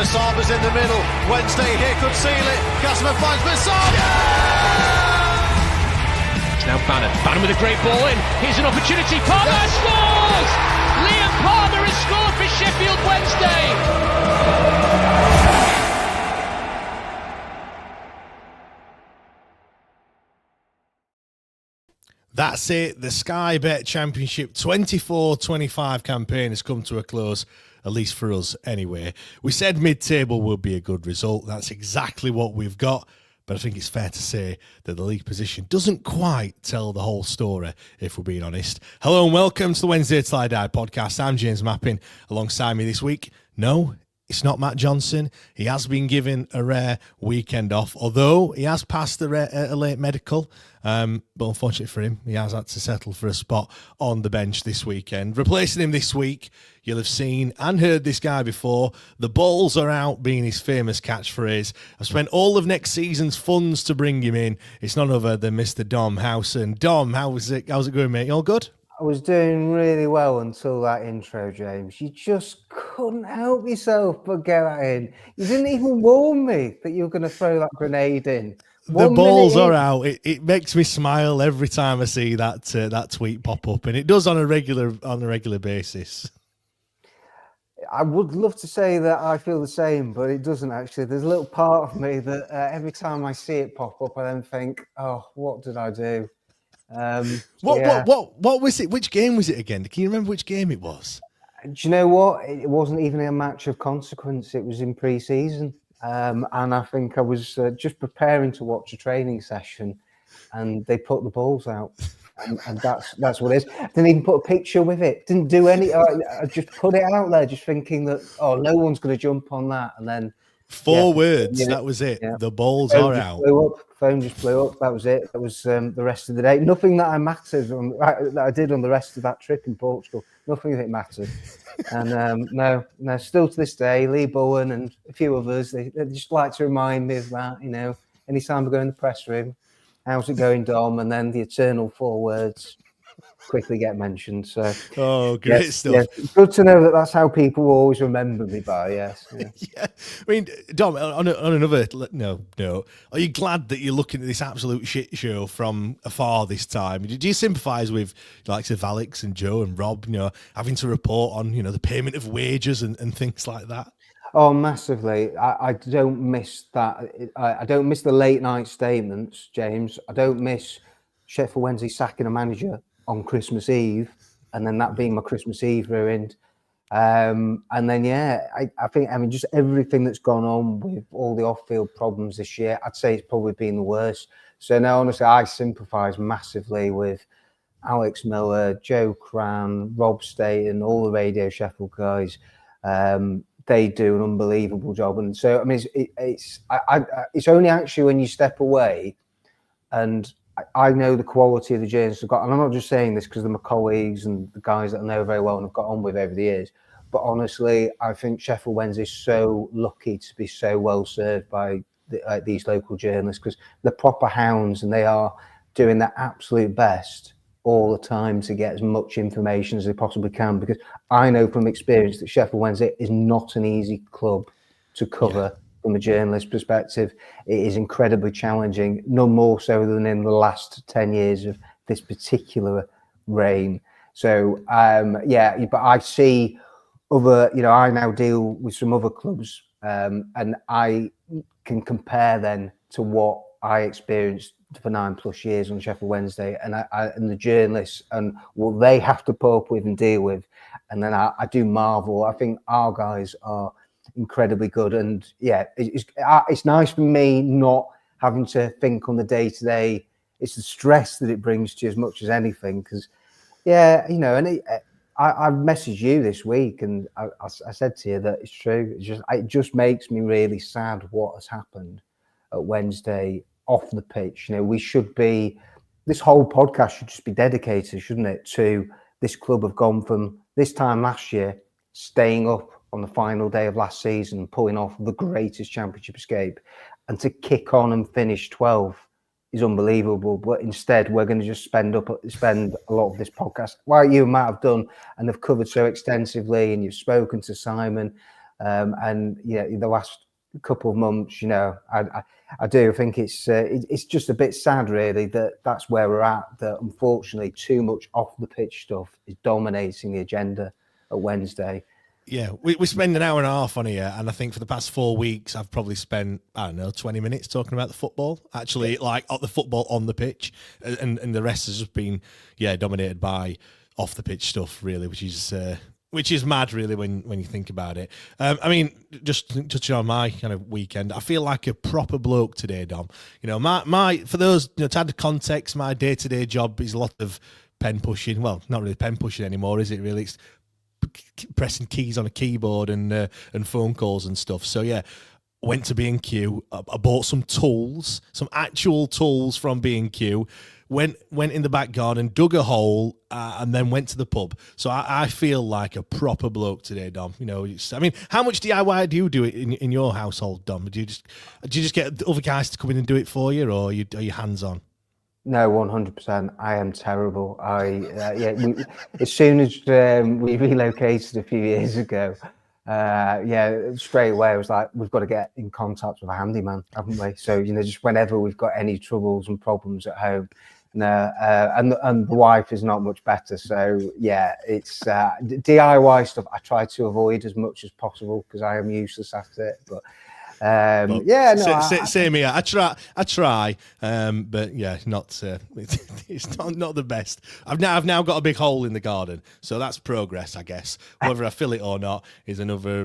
Massaba's in the middle. Wednesday here could seal it. Casimir finds Masaba. It's now Banner. Banner with a great ball in. Here's an opportunity. Palmer scores! Liam Palmer has scored for Sheffield Wednesday. That's it. The Sky Bet Championship 24-25 campaign has come to a close, at least for us anyway. We said mid-table would be a good result. That's exactly what we've got. But I think it's fair to say that the league position doesn't quite tell the whole story, if we're being honest. Hello and welcome to the Wednesday Till I Die podcast. I'm James Mappin. Alongside me this week, no, it's not Matt Johnson. He has been given a rare weekend off, although he has passed a late medical. But unfortunately for him, he has had to settle for a spot on the bench this weekend. Replacing him this week, you'll have seen and heard this guy before. The balls are out being his famous catchphrase. I've spent all of next season's funds to bring him in. It's none other than Mr. Dom Howson. Dom, how's it going, mate? You all good? I was doing really well until that intro, James. You just couldn't help yourself but get that in. You didn't even warn me that you were going to throw that grenade in. The balls are out. It makes me smile every time I see that tweet pop up, and it does on a regular basis. I would love to say that I feel the same, but it doesn't actually. There's a little part of me that every time I see it pop up, I then think, "Oh, what did I do?" What was it? Which game was it again? Can you remember which game it was? Do you know what? It wasn't even a match of consequence. It was in pre-season. And I think I was just preparing to watch a training session, and they put the balls out, and that's what it is. Didn't even put a picture with it. Didn't do any. I just put it out there, just thinking that no one's going to jump on that, and then four words. That was it. Yeah. The balls are out. Phone just blew up. That was it. That was the rest of the day. Nothing that that I did on the rest of that trip in Portugal. Nothing of it mattered. And no, still to this day, Lee Bowen and a few others, they just like to remind me of that, anytime I go in the press room, how's it going, Dom? And then the eternal four words quickly get mentioned. So, great stuff. Yeah, good to know that that's how people will always remember me by, yes. Yeah. Yeah. I mean, Dom, on another, no. Are you glad that you're looking at this absolute shit show from afar this time? Do you sympathise with the likes of Alex and Joe and Rob, having to report on, the payment of wages and things like that? Oh, massively. I don't miss that. I don't miss the late night statements, James. I don't miss Sheffield Wednesday sacking a manager on Christmas Eve, and then that being my Christmas Eve ruined. And then, I think, just everything that's gone on with all the off-field problems this year, I'd say it's probably been the worst. So now, honestly, I sympathise massively with Alex Miller, Joe Cran, Rob Staten, all the Radio Sheffield guys. They do an unbelievable job. And so, it's only actually when you step away, and I know the quality of the journalists I've got, and I'm not just saying this because they're my colleagues and the guys that I know very well and have got on with over the years, but honestly, I think Sheffield Wednesday is so lucky to be so well served by these local journalists, because they're proper hounds and they are doing their absolute best all the time to get as much information as they possibly can, because I know from experience that Sheffield Wednesday is not an easy club to cover. Yeah. From a journalist perspective, it is incredibly challenging, no more so than in the last 10 years of this particular reign. So, but I see other, I now deal with some other clubs, and I can compare then to what I experienced for 9+ years on Sheffield Wednesday, and and the journalists and what they have to put up with and deal with. And then I do marvel. I think our guys are incredibly good, and it's nice for me not having to think on the day-to-day. It's the stress that it brings to you as much as anything, because I messaged you this week, and I said to you that it's true. It just makes me really sad what has happened at Wednesday off the pitch. We should be, this whole podcast should just be dedicated, shouldn't it, to this club have gone from this time last year staying up on the final day of last season, pulling off the greatest championship escape, and to kick on and finish 12th is unbelievable. But instead, we're going to just spend a lot of this podcast, like you and Matt have done, and have covered so extensively, and you've spoken to Simon And yeah, the last couple of months, I do think it's just a bit sad, really, that's where we're at. That unfortunately, too much off the pitch stuff is dominating the agenda at Wednesday. Yeah, we spend an hour and a half on here, and I think for the past 4 weeks, I've probably spent, 20 minutes talking about the football, actually, like the football on the pitch, and the rest has just been, dominated by off the pitch stuff, really, which is mad, really, when you think about it. I mean, just touching on my kind of weekend, I feel like a proper bloke today, Dom. My for those, to add the context, my day-to-day job is a lot of pen pushing. Well, not really pen pushing anymore, is it really? It's pressing keys on a keyboard and phone calls and stuff. So yeah, went to B&Q. I bought some tools, some actual tools from B&Q. Went in the back garden, dug a hole, and then went to the pub. So I feel like a proper bloke today, Dom. I mean, how much DIY do you do it in your household, Dom? Do you just get other guys to come in and do it for you, or are you hands on? No, 100%. I am terrible. As soon as we relocated a few years ago, straight away I was like, we've got to get in contact with a handyman, haven't we? So just whenever we've got any troubles and problems at home, and the wife is not much better. So yeah, it's DIY stuff I try to avoid as much as possible because I am useless at it. But same here. I try, but yeah, not it's not the best. I've now got a big hole in the garden, so that's progress, I guess. Whether I fill it or not is another.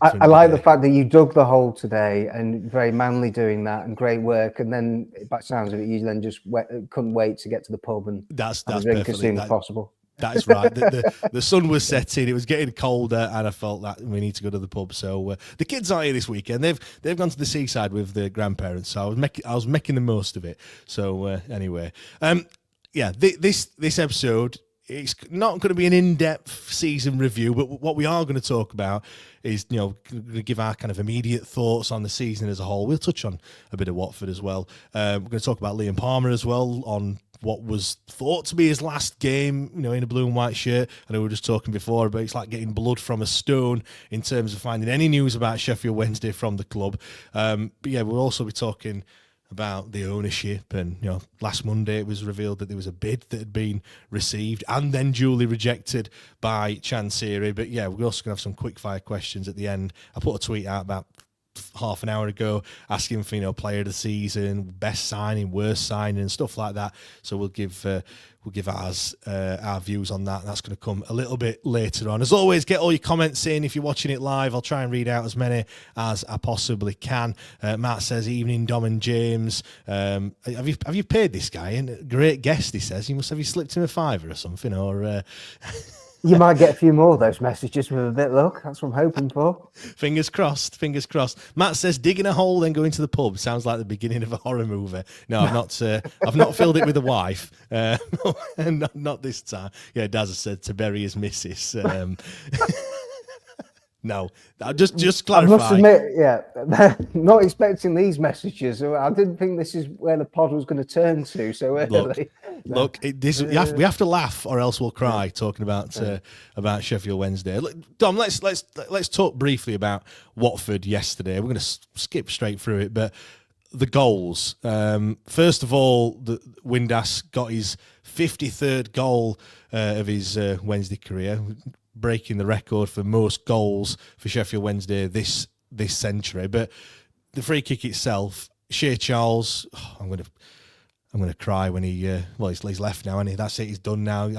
I like the fact that you dug the hole today, and very manly doing that, and great work. And then, by the sounds of it, you then just couldn't wait to get to the pub and that's drink as soon as possible. That is right. The sun was setting. It was getting colder, and I felt that we need to go to the pub. So the kids are here this weekend. They've gone to the seaside with their grandparents. So I was making the most of it. So anyway, this episode, it's not going to be an in-depth season review, but what we are going to talk about is, going to give our kind of immediate thoughts on the season as a whole. We'll touch on a bit of Watford as well. We're going to talk about Liam Palmer as well on what was thought to be his last game, in a blue and white shirt. I know we were just talking before, but it's like getting blood from a stone in terms of finding any news about Sheffield Wednesday from the club. But yeah, we'll also be talking about the ownership, and last Monday it was revealed that there was a bid that had been received and then duly rejected by Chansiri. But yeah, we're also going to have some quick fire questions at the end. I put a tweet out about half an hour ago asking for player of the season, best signing, worst signing, and stuff like that. So we'll give our views on that. That's going to come a little bit later on. As always, get all your comments in if you're watching it live. I'll try and read out as many as I possibly can. Matt says, "Evening, Dom and James. Have you paid this guy? And great guest," he says. Have you slipped him a fiver or something, or? You might get a few more of those messages with a bit of luck. That's what I'm hoping for. Fingers crossed. Fingers crossed. Matt says, "Digging a hole, then going to the pub." Sounds like the beginning of a horror movie. No, I've not. I've not filled it with a wife. Not this time. Yeah, Daz has said to bury his missus. No, just clarify. I must admit, not expecting these messages. I didn't think this is where the pod was going to turn to so early. Look, we have to laugh or else we'll cry talking about Sheffield Wednesday. Look, Dom, let's talk briefly about Watford yesterday. We're going to skip straight through it, but the goals. First of all, Windass got his 53rd goal of his Wednesday career, breaking the record for most goals for Sheffield Wednesday this century. But the free kick itself, Shea Charles, I'm going to cry when he's left now, and that's it. He's done now.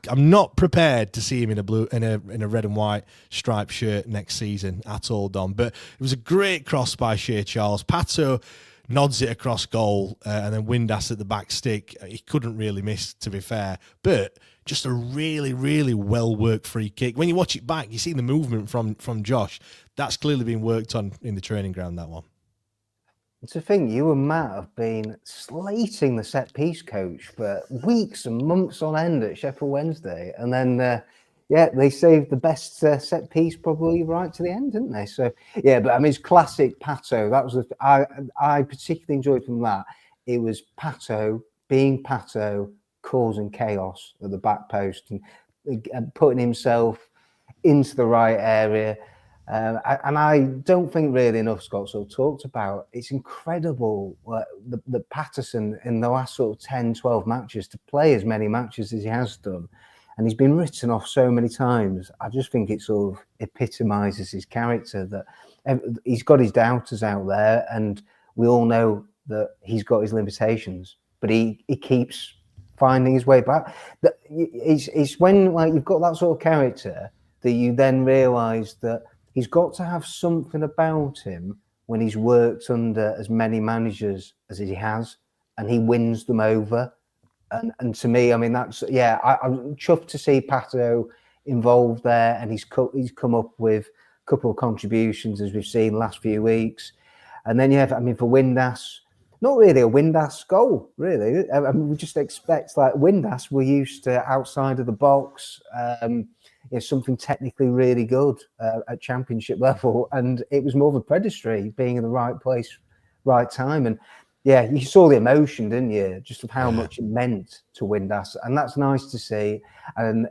I'm not prepared to see him in a red and white striped shirt next season at all, Dom. But it was a great cross by Shea Charles. Pato nods it across goal, and then Windass at the back stick. He couldn't really miss, to be fair, but just a really, really well-worked free kick. When you watch it back, you see the movement from Josh. That's clearly been worked on in the training ground, that one. It's a thing, you and Matt have been slating the set-piece coach for weeks and months on end at Sheffield Wednesday. And then, they saved the best set-piece probably right to the end, didn't they? So, yeah, but I mean, it's classic Pato. That was I particularly enjoyed from that. It was Pato being Pato, causing chaos at the back post and putting himself into the right area. And I don't think really enough's got sort of talked about. It's incredible the Patterson in the last sort of 10, 12 matches to play as many matches as he has done. And he's been written off so many times. I just think it sort of epitomises his character, that he's got his doubters out there, and we all know that he's got his limitations, but he keeps finding his way back. It's when like you've got that sort of character that you then realise that he's got to have something about him when he's worked under as many managers as he has, and he wins them over. And to me, I mean, that's, yeah, I'm chuffed to see Pato involved there, and he's come up with a couple of contributions, as we've seen last few weeks. And then you have, I mean, for Windass, not really a Windass goal, really. I mean, we just expect, like, Windass, we're used to outside of the box, something technically really good at championship level, and it was more of a predatory, being in the right place, right time. And yeah, you saw the emotion, didn't you? Just of how much it meant to Windass, and that's nice to see. And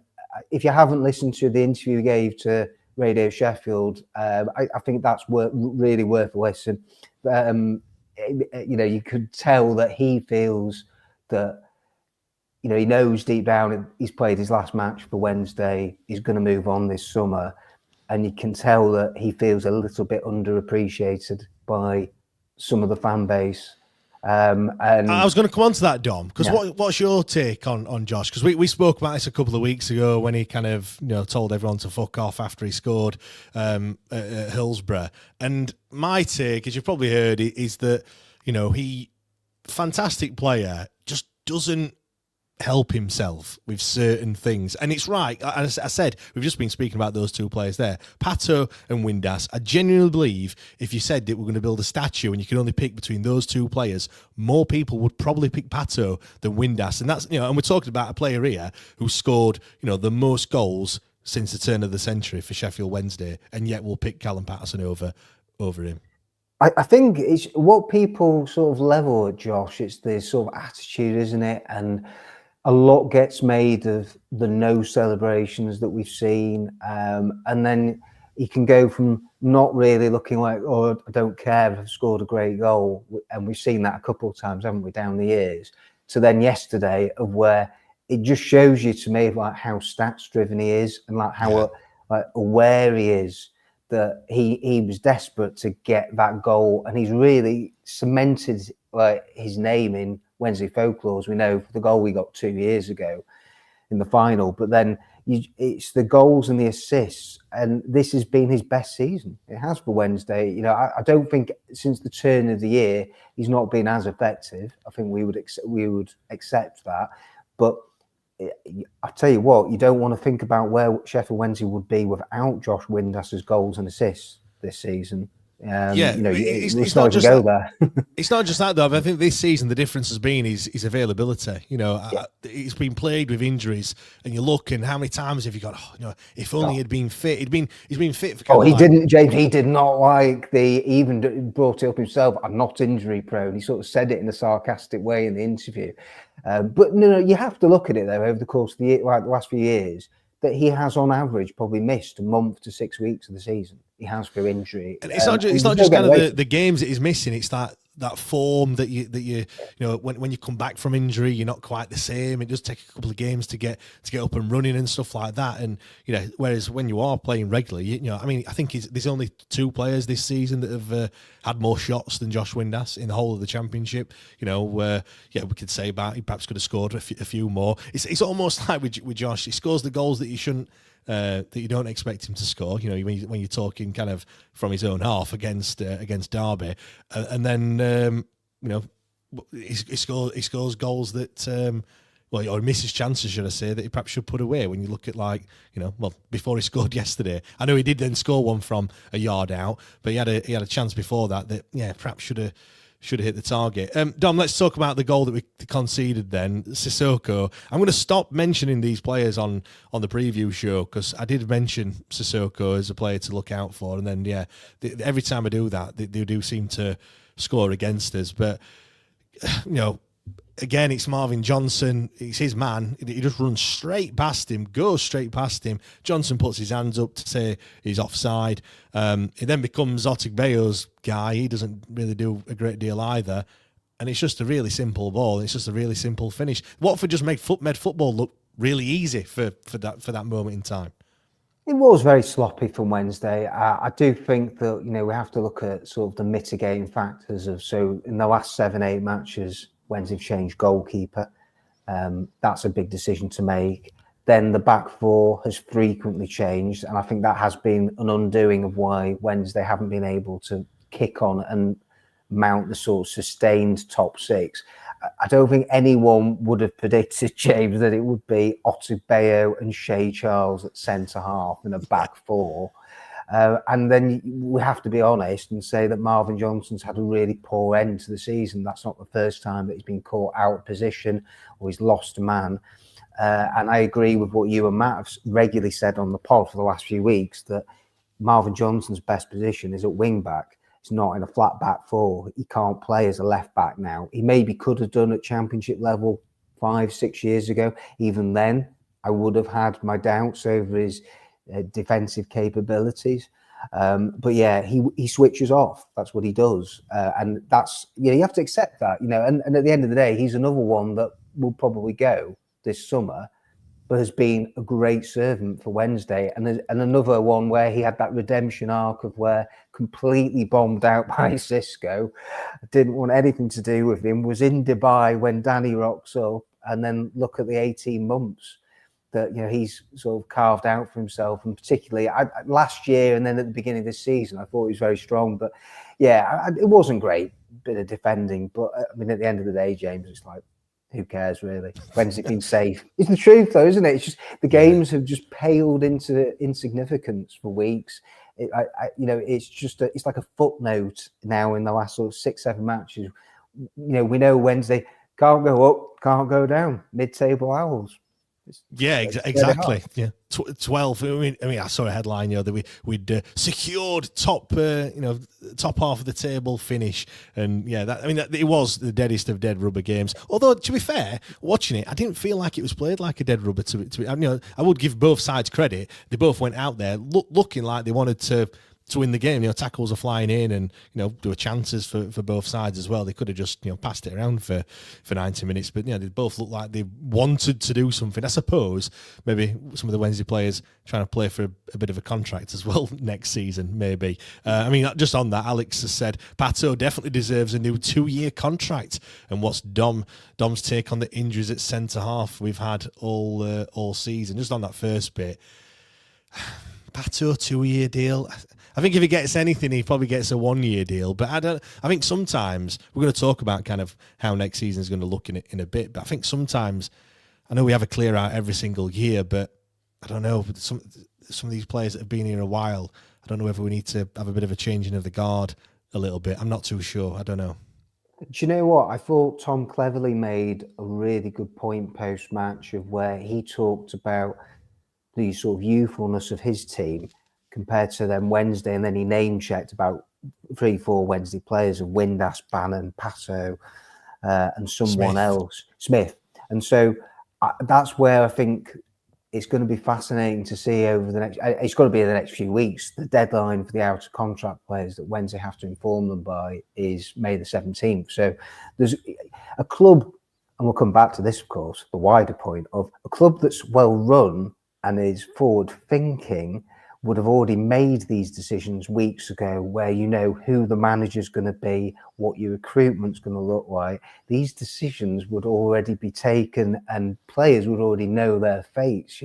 if you haven't listened to the interview he gave to Radio Sheffield, I think that's really worth a listen. You could tell that he feels that, he knows deep down he's played his last match for Wednesday. He's going to move on this summer. And you can tell that he feels a little bit underappreciated by some of the fan base. And I was going to come on to that, Dom, because what's your take on Josh? Because we spoke about this a couple of weeks ago when he kind of told everyone to fuck off after he scored at Hillsborough. And my take, as you've probably heard, is that he, fantastic player, just doesn't help himself with certain things. And it's right, as I said, we've just been speaking about those two players there, Pato and Windass. I genuinely believe if you said that we're going to build a statue and you can only pick between those two players, more people would probably pick Pato than Windass. And that's, and we're talking about a player here who scored, the most goals since the turn of the century for Sheffield Wednesday, and yet we'll pick Callum Patterson over him. I think it's what people sort of level at Josh. It's the sort of attitude, isn't it? And a lot gets made of the no celebrations that we've seen. And then he can go from not really looking like, oh, I don't care if I've scored a great goal. And we've seen that a couple of times, haven't we, down the years, to then yesterday, of where it just shows you to me like how stats driven he is, and like how aware he is that he was desperate to get that goal. And he's really cemented like his name in Wednesday folklore, as we know, for the goal we got 2 years ago in the final. But then it's the goals and the assists, and this has been his best season. It has for Wednesday. I don't think since the turn of the year he's not been as effective. I think we would accept that. But I tell you what, you don't want to think about where Sheffield Wednesday would be without Josh Windass's goals and assists this season. It's not just that. It's not just that, though. I think this season the difference has been his availability. He's been plagued with injuries, and you look, and how many times have you got? If only he'd been fit. He's been fit for. Didn't, James. He did not like he even brought it up himself. I'm not injury prone. He sort of said it in a sarcastic way in the interview. But no, you have to look at it though over the course of the year, like the last few years, that he has on average probably missed a month to 6 weeks of the season. He has through injury. And it's not just kind of the games that he's missing. It's that form that you when you come back from injury, you're not quite the same. It does take a couple of games to get up and running and stuff like that. And whereas when you are playing regularly, I think there's only two players this season that have had more shots than Josh Windass in the whole of the championship. We could say about he perhaps could have scored a few more. It's almost like with Josh, he scores the goals that you shouldn't. That you don't expect him to score, when you're talking kind of from his own half against Derby, and then he scores goals that or misses chances, should I say, that he perhaps should put away. When you look at before he scored yesterday, I know he did then score one from a yard out, but he had a chance before that perhaps should have hit the target. Dom, let's talk about the goal that we conceded then. Sissoko. I'm going to stop mentioning these players on the preview show, because I did mention Sissoko as a player to look out for. And then, every time I do that, they do seem to score against us. But, again, it's Marvin Johnson. It's his man. He just runs straight past him, goes straight past him. Johnson puts his hands up to say he's offside. It then becomes Otigbeo's guy. He doesn't really do a great deal either. And it's just a really simple ball. It's just a really simple finish. Watford just made football look really easy for that moment in time. It was very sloppy from Wednesday. I do think that, we have to look at sort of the mitigating factors so in the last 7-8 matches, Wednesday changed goalkeeper. That's a big decision to make. Then the back four has frequently changed. And I think that has been an undoing of why Wednesday haven't been able to kick on and mount the sort of sustained top six. I don't think anyone would have predicted, James, that it would be Otugbeo and Shea Charles at centre half in a back four. And then we have to be honest and say that Marvin Johnson's had a really poor end to the season. That's not the first time that he's been caught out of position or he's lost a man. And I agree with what you and Matt have regularly said on the pod for the last few weeks, that Marvin Johnson's best position is at wing back. It's not in a flat back four. He can't play as a left back now. He maybe could have done at championship level 5-6 years ago. Even then, I would have had my doubts over his defensive capabilities. But yeah, he switches off. That's what he does. And that's, you have to accept that, and at the end of the day, he's another one that will probably go this summer, but has been a great servant for Wednesday. And another one where he had that redemption arc of where completely bombed out by Xisco, didn't want anything to do with him, was in Dubai when Danny rocks up, and then look at the 18 months that he's sort of carved out for himself. And particularly last year and then at the beginning of this season, I thought he was very strong. But yeah, it wasn't great, bit of defending. But I mean, at the end of the day, James, it's like, who cares really? When's it been safe? It's the truth though, isn't it? It's just the games have just paled into insignificance for weeks. It's like a footnote now in the last sort of 6-7 matches. We know Wednesday can't go up, can't go down, mid-table owls. Exactly. Yeah, 12. I mean, I saw a headline, that we'd secured top half of the table finish, and it was the deadest of dead rubber games. Although, to be fair, watching it, I didn't feel like it was played like a dead rubber. I would give both sides credit. They both went out there looking like they wanted to win the game. Tackles are flying in, and there were chances for both sides as well. They could have just passed it around for 90 minutes, but they both looked like they wanted to do something. I suppose maybe some of the Wednesday players trying to play for a bit of a contract as well next season, maybe. Just on that, Alex has said Pato definitely deserves a new 2-year contract. And what's Dom's take on the injuries at centre half we've had all season? Just on that first bit, Pato 2-year deal. I think if he gets anything, he probably gets a 1-year deal. But I think sometimes we're going to talk about kind of how next season is going to look in a bit. But I think sometimes, I know we have a clear out every single year, but I don't know. Some of these players that have been here a while, I don't know whether we need to have a bit of a changing of the guard a little bit. I'm not too sure. I don't know. Do you know what? I thought Tom Cleverley made a really good point post-match of where he talked about the sort of youthfulness of his team compared to them Wednesday, and then he name-checked about 3-4 Wednesday players of Windass, Bannon, Pato, and someone else, Smith. And so that's where I think it's going to be fascinating to see over the next... It's got to be in the next few weeks. The deadline for the out-of-contract players that Wednesday have to inform them by is May the 17th. So there's a club, and we'll come back to this, of course, the wider point of a club that's well-run and is forward-thinking would have already made these decisions weeks ago, where who the manager's going to be, what your recruitment's going to look like. These decisions would already be taken and players would already know their fates.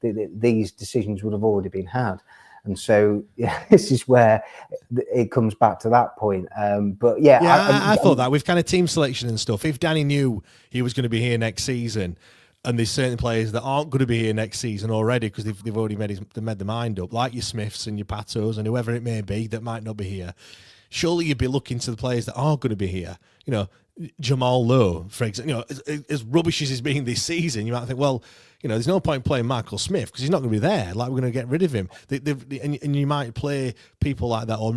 These decisions would have already been had. And so this is where it comes back to that point. I thought that with kind of team selection and stuff, if Danny knew he was going to be here next season, and there's certain players that aren't going to be here next season already because they've already made their mind up, like your Smiths and your Patos and whoever it may be that might not be here. Surely you'd be looking to the players that are going to be here. Jamal Lowe, for example, as rubbish as he's been this season, you might think, well, there's no point playing Michael Smith because he's not going to be there. Like, we're going to get rid of him. And you might play people like that, or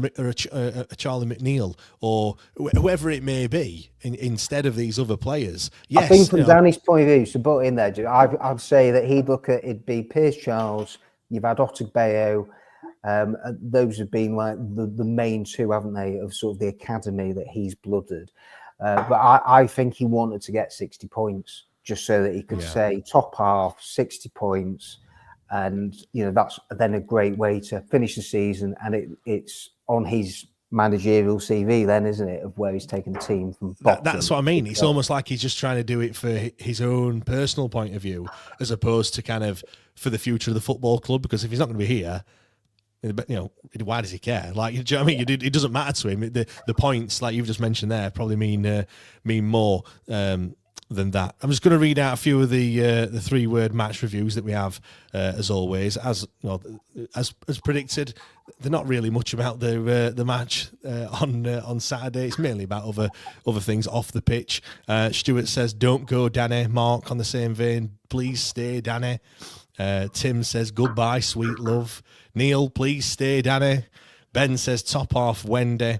a Charlie McNeil, or whoever it may be, instead of these other players. Yes, I think from Danny's point of view, to put in there, I'd say that it'd be Pierce Charles. You've had Otagbeo. Those have been like the main two, haven't they, of sort of the academy that he's blooded. But I think he wanted to get 60 points just so that he could say top half, 60 points. And, that's then a great way to finish the season. And it's on his managerial CV then, isn't it, of where he's taken the team from bottom. That's what I mean. It's almost like he's just trying to do it for his own personal point of view, as opposed to kind of for the future of the football club. Because if he's not going to be here, why does he care? Like, do you know what I mean? It doesn't matter to him. The points, like you've just mentioned there, probably mean more than that. I'm just going to read out a few of the 3-word match reviews that we have, as always. As predicted, they're not really much about the match on Saturday. It's mainly about other things off the pitch. Stuart says, "Don't go, Danny." Mark, on the same vein, "Please stay, Danny." Tim says, "Goodbye, sweet love." Neil, "Please stay, Danny." Ben says, "Top off, Wendy."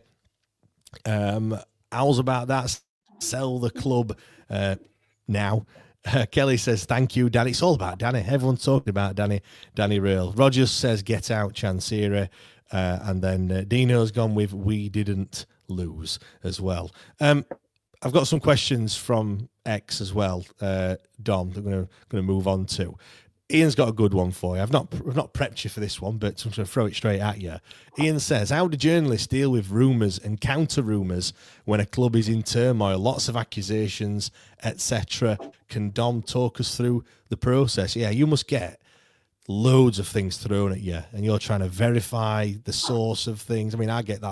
Owls about that, "Sell the club now." Kelly says, "Thank you, Danny." It's all about Danny. Everyone's talking about Danny Röhl. Rogers says, "Get out, Chansiri." And then Dino's gone with "We didn't lose" as well. I've got some questions from X as well, Dom, that I'm going to move on to. Ian's got a good one for you. I've not prepped you for this one, but I'm going to throw it straight at you. Ian says, "How do journalists deal with rumours and counter-rumours when a club is in turmoil? Lots of accusations, etc. Can Dom talk us through the process?" Yeah, you must get loads of things thrown at you, and you're trying to verify the source of things. I mean, I get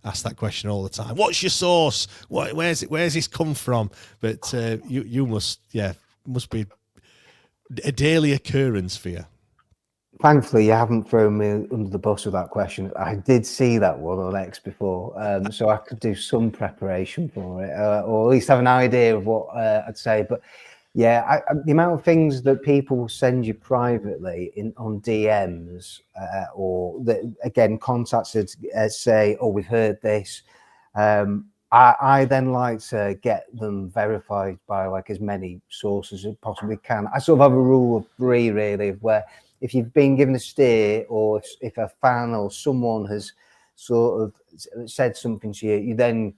asked that question all the time. What's your source? Where's this come from? But you must be a daily occurrence for you. Thankfully, you haven't thrown me under the bus with that question. I did see that one on X before, so I could do some preparation for it, or at least have an idea of what I'd say. But yeah, the amount of things that people send you privately on DMs, or that again contacted say, "Oh, we've heard this." I then like to get them verified by like as many sources as I possibly can. I sort of have a rule of 3 really, where if you've been given a steer, or if a fan or someone has sort of said something to you, you then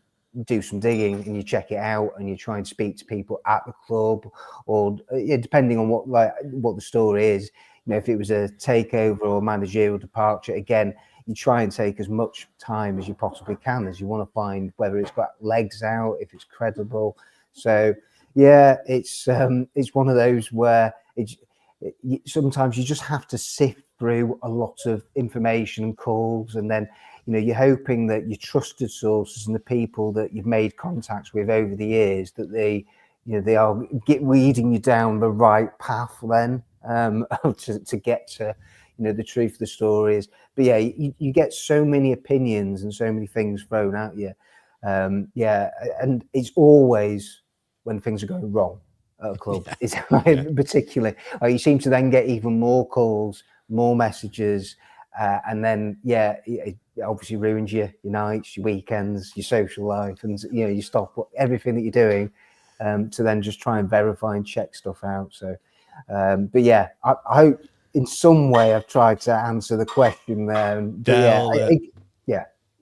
do some digging and you check it out and you try and speak to people at the club, or depending on what the story is. If it was a takeover or managerial departure, again, you try and take as much time as you possibly can, as you want to find whether it's got legs out, if it's credible. So yeah, it's one of those where sometimes you just have to sift through a lot of information and calls, and then you're hoping that your trusted sources and the people that you've made contacts with over the years, that they are leading you down the right path then, to get to the truth of the stories. But yeah, you get so many opinions and so many things thrown at you. And it's always when things are going wrong at a club. It's particularly, you seem to then get even more calls, more messages, and then it obviously ruins your nights, your weekends, your social life, and you stop everything that you're doing to then just try and verify and check stuff out. So but yeah, I hope in some way I've tried to answer the question there.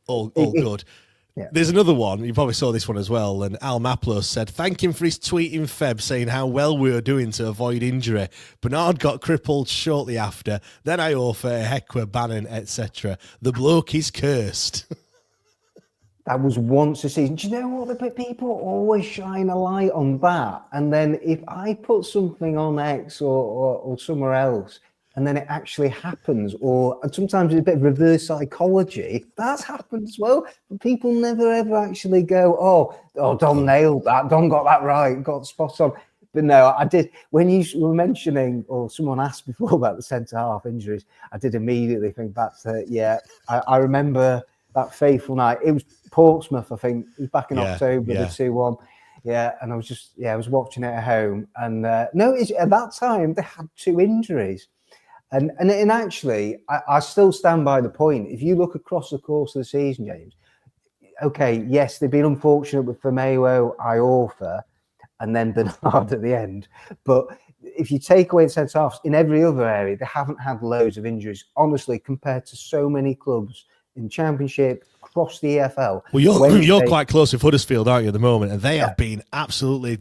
All good. Yeah. There's another one. You probably saw this one as well. And Al Maplos said, "Thank him for his tweet in Feb saying how well we were doing to avoid injury. Bernard got crippled shortly after. Then I offer Hekwa, Bannon, etc. The bloke is cursed." That was once a season. Do you know what? The people always shine a light on that. And then if I put something on X or somewhere else, and then it actually happens, or sometimes it's a bit of reverse psychology, that's happened as well. But people never ever actually go, oh, Dom nailed that. Dom got that right, got spot on. But no, I did. When you were mentioning, or someone asked before about the centre half injuries, I did immediately think back to, I remember that fateful night. It was Portsmouth, I think. It was back in October, the 2-1. Yeah, and I was watching it at home, and no, at that time they had 2 injuries, and actually, I still stand by the point. If you look across the course of the season, James, okay, yes, they've been unfortunate with Firmino, Iorfa, and then Bernard at the end, but if you take away the centre-halves, in every other area, they haven't had loads of injuries. Honestly, compared to so many clubs in Championship, across the EFL. Well, you're quite close with Huddersfield, aren't you, at the moment? And they have been absolutely,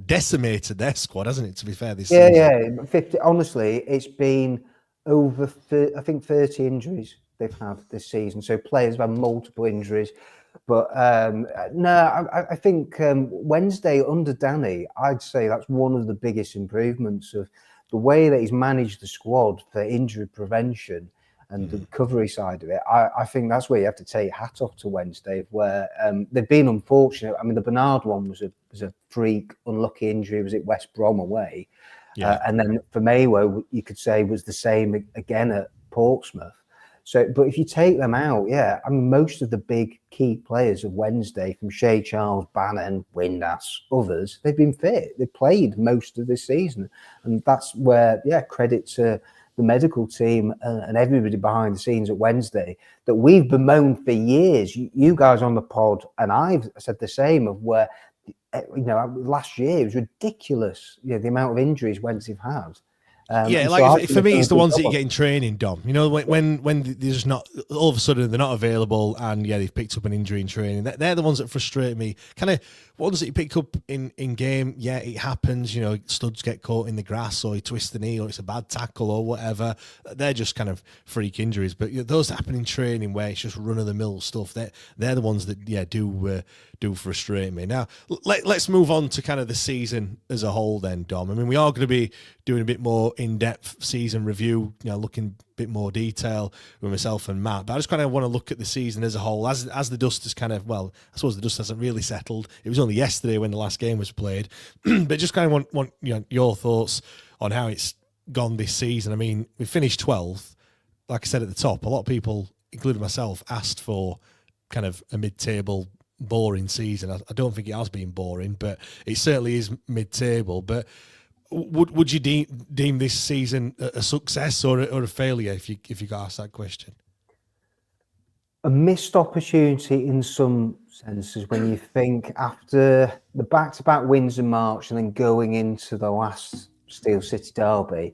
decimated their squad, hasn't it, to be fair, this season? Yeah. 50, honestly, it's been over, I think, 30 injuries they've had this season. So players have had multiple injuries. But no, I think Wednesday under Danny, I'd say that's one of the biggest improvements of the way that he's managed the squad for injury prevention and the recovery side of it. I think that's where you have to take hat off to Wednesday, where they've been unfortunate. I mean, the Bernard one was a freak, unlucky injury. Was it West Brom away? Yeah. And then for Maywo, you could say was the same again at Portsmouth. So, but if you take them out, I mean, most of the big key players of Wednesday, from Shea Charles, Bannon, Windass, others, they've been fit. They've played most of this season. And that's where, credit to the medical team and everybody behind the scenes at Wednesday that we've bemoaned for years. You guys on the pod, and I've said the same, of where, last year it was ridiculous, the amount of injuries Wednesday have had. For me, it's the ones that you get in training, Dom. You know, when they're just not, all of a sudden they're not available, and they've picked up an injury in training. They're the ones that frustrate me. Kind of ones that you pick up in game. Yeah, it happens. You know, studs get caught in the grass, or you twist the knee, or it's a bad tackle, or whatever. They're just kind of freak injuries. But those that happen in training, where it's just run of the mill stuff. They're the ones that do frustrate me. Now, let's move on to kind of the season as a whole then, Dom. I mean, we are going to be doing a bit more in-depth season review, looking a bit more detail with myself and Matt. But I just kind of want to look at the season as a whole, as the dust is kind of, I suppose the dust hasn't really settled. It was only yesterday when the last game was played. But just kind of want your thoughts on how it's gone this season. I mean, we finished 12th. Like I said at the top, a lot of people, including myself, asked for kind of a mid-table boring season. I don't think it has been boring, but it certainly is mid-table. But would you deem this season a success or a failure if you got asked that question? A missed opportunity in some senses when you think after the back-to-back wins in March and then going into the last Steel City derby,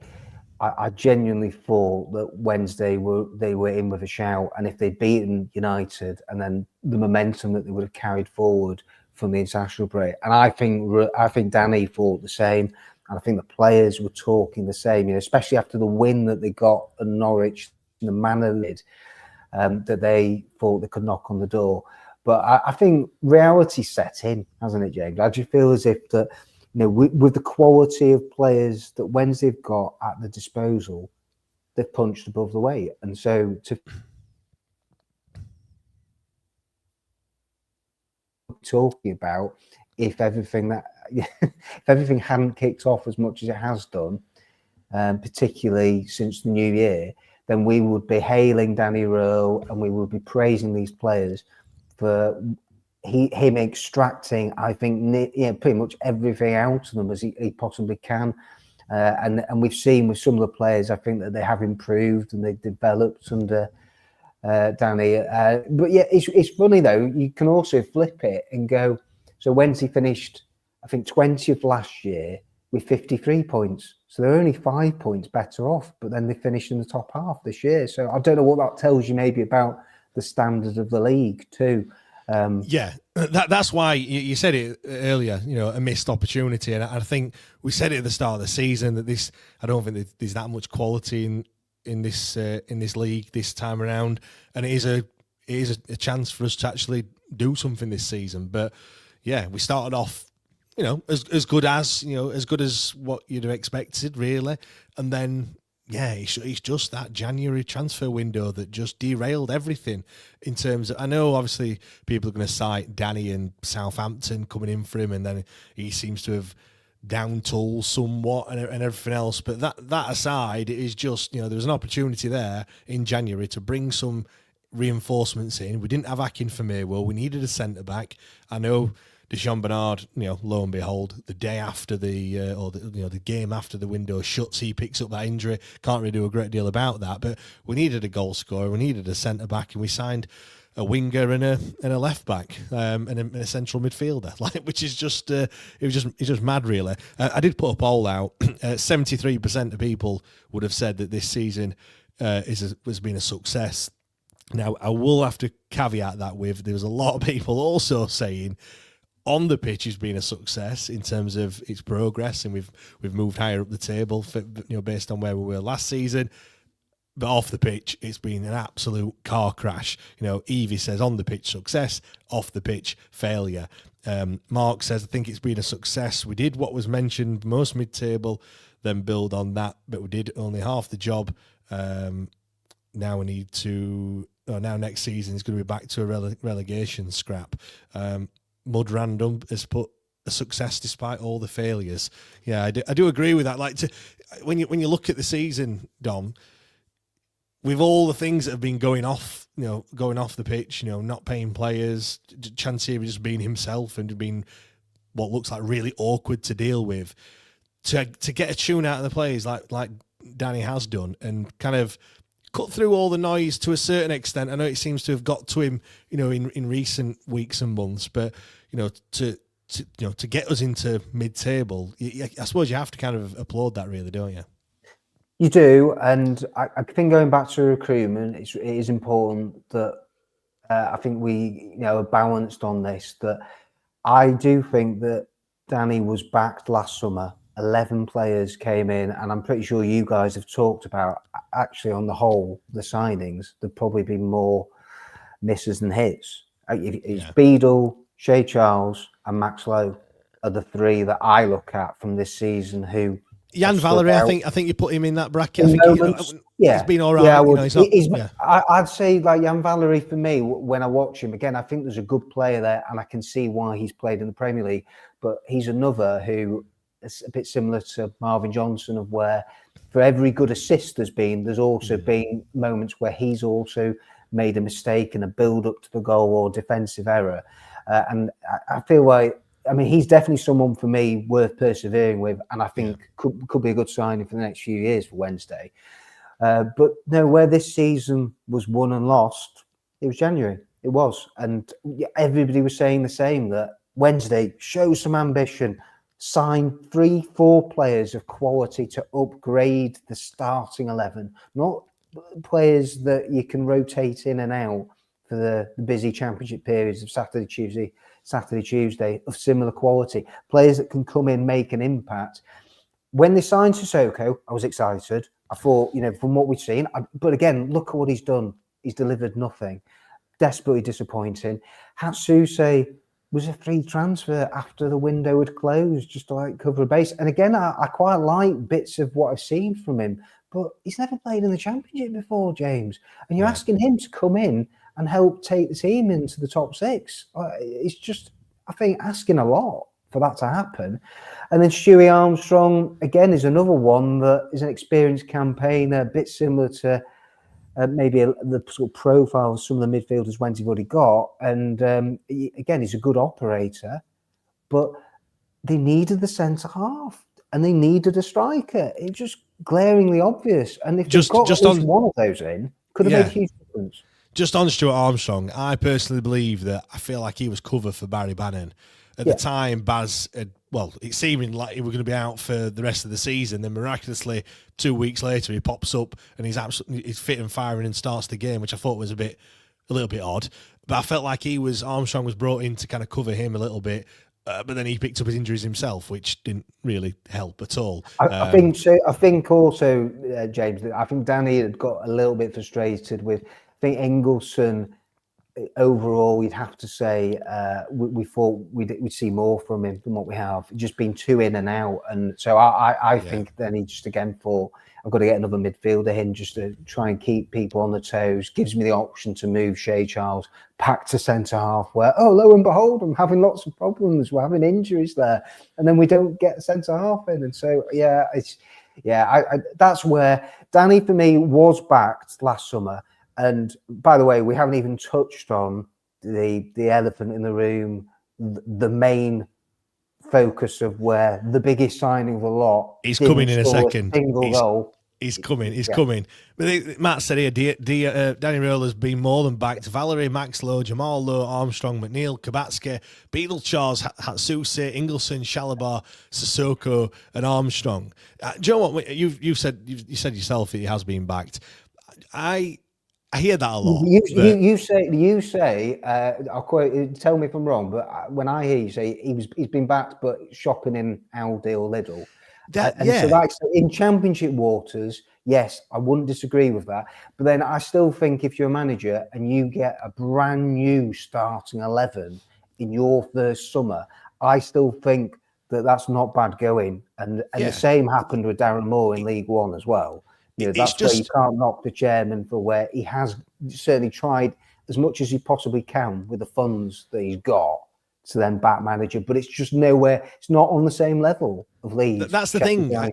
I genuinely thought that Wednesday they were in with a shout, and if they'd beaten United, and then the momentum that they would have carried forward from the international break, and I think Danny thought the same, and I think the players were talking the same, especially after the win that they got at Norwich, the manner that they thought they could knock on the door. But I think reality set in, hasn't it, James? I just feel as if that. With the quality of players that Wednesday have got at the disposal, they've punched above the weight. And so to talking about if everything hadn't kicked off as much as it has done, particularly since the new year, then we would be hailing Danny Röhl and we would be praising these players for him extracting, I think, pretty much everything out of them as he possibly can. And we've seen with some of the players, I think that they have improved and they've developed under Danny. But it's funny though, you can also flip it and go, so Wednesday finished, I think, 20th last year with 53 points. So they're only 5 points better off, but then they finished in the top half this year. So I don't know what that tells you maybe about the standard of the league too. That's why you said it earlier, a missed opportunity. And I think we said it at the start of the season that I don't think there's that much quality in this league this time around. And it is a chance for us to actually do something this season. But we started off, as good as what you'd have expected, really. And then, it's just that January transfer window that just derailed everything in terms of, I know obviously people are going to cite Danny and Southampton coming in for him, and then he seems to have down tools somewhat and everything else. But that aside, it is just, there was an opportunity there in January to bring some reinforcements in. We didn't have Akin for Maywo. We needed a centre-back. I know Deshaun Bernard, lo and behold, the day after the game after the window shuts, he picks up that injury. Can't really do a great deal about that, but we needed a goal scorer, we needed a centre back, and we signed a winger and a left back, and a central midfielder, which is just it's just mad, really. I did put a poll out. 73% of people would have said that this season has been a success. Now, I will have to caveat that with there was a lot of people also saying on the pitch has been a success in terms of its progress, and we've moved higher up the table, based on where we were last season. But off the pitch, it's been an absolute car crash. Evie says on the pitch success, off the pitch failure. Mark says I think it's been a success. We did what was mentioned most mid-table, then build on that, but we did only half the job. Now we need to. Now next season is going to be back to a relegation scrap. Mud Random has put a success despite all the failures. Yeah, I do agree with that. When you look at the season, Dom, with all the things that have been going off the pitch, not paying players, Chansiri just being himself and being what looks like really awkward to deal with, to get a tune out of the players like Danny has done and kind of cut through all the noise to a certain extent. I know it seems to have got to him, in recent weeks and months, but to get us into mid-table, I suppose you have to kind of applaud that, really, don't you? You do, and I think going back to recruitment, it is important that I think we are balanced on this. That I do think that Danny was backed last summer. 11 players came in, and I'm pretty sure you guys have talked about, actually, on the whole, the signings, there'd probably be more misses than hits. It's Beadle, Shea Charles, and Max Lowe are the three that I look at from this season who. Jan Valery, I think you put him in that bracket. He's been all right. Yeah, I'd say Jan Valery for me. When I watch him again, I think there's a good player there, and I can see why he's played in the Premier League. But he's another who is a bit similar to Marvin Johnson, of where for every good assist there's also been moments where he's also made a mistake in a build up to the goal or defensive error, and I feel like. I mean, he's definitely someone for me worth persevering with, and I think could be a good signing for the next few years for Wednesday. But no, where this season was won and lost, it was January. It was, and everybody was saying the same, that Wednesday show some ambition, sign 3-4 players of quality to upgrade the starting 11, not players that you can rotate in and out for the busy championship periods of Saturday, Tuesday of similar quality. Players that can come in, make an impact. When they signed Sissoko, I was excited. I thought, from what we've seen, but again, look at what he's done. He's delivered nothing. Desperately disappointing. Hatsuse was a free transfer after the window had closed, just to cover a base. And again, I quite like bits of what I've seen from him, but he's never played in the Championship before, James. And you're asking him to come in and help take the team into the top 6. It's just, I think, asking a lot for that to happen. And then Stewie Armstrong, again, is another one that is an experienced campaigner, a bit similar to maybe the sort of profile of some of the midfielders Wednesday've already got. And again, he's a good operator, but they needed the centre half and they needed a striker. It's just glaringly obvious. And if they've got just one of those in, could have made a huge difference. Just on Stuart Armstrong, I personally believe that I feel like he was cover for Barry Bannon. At the time, Baz it seemed like he was going to be out for the rest of the season. Then miraculously, 2 weeks later, he pops up and he's fit and firing and starts the game, which I thought was a little bit odd. But I felt like Armstrong was brought in to kind of cover him a little bit. But then he picked up his injuries himself, which didn't really help at all. I think so. I think also, James, I think Danny had got a little bit frustrated with. I think Engelsson, overall, we'd have to say we thought we'd see more from him than what we have. Just been too in and out, and so I think then he just again thought I've got to get another midfielder in just to try and keep people on the toes. Gives me the option to move Shea Charles back to centre half, where lo and behold, I'm having lots of problems. We're having injuries there, and then we don't get centre half in, and so that's where Danny for me was backed last summer. And by the way, we haven't even touched on the elephant in the room, the main focus of where the biggest signing of the lot. He's coming in a second. Single goal. He's coming. He's coming. But Matt said here, Danny Röhl has been more than backed. Valerie, Max Lowe, Jamal Lowe, Armstrong, McNeil, Kabatske, Beetle, Charles, Hatsuse, Ingleson, Shalabar, Sissoko, and Armstrong. Do you know what you said yourself? He has been backed. I hear that a lot. You say. I'll quote. Tell me if I'm wrong, but when I hear you say he's been backed, but shopping in Aldi or Lidl. So that's in Championship waters. Yes, I wouldn't disagree with that. But then I still think if you're a manager and you get a brand new starting 11 in your first summer, I still think that's not bad going. And the same happened with Darren Moore in League One as well. That's where you can't knock the chairman for where he has certainly tried as much as he possibly can with the funds that he's got to then back manager, but it's just nowhere. It's not on the same level of Leeds. That's the thing. I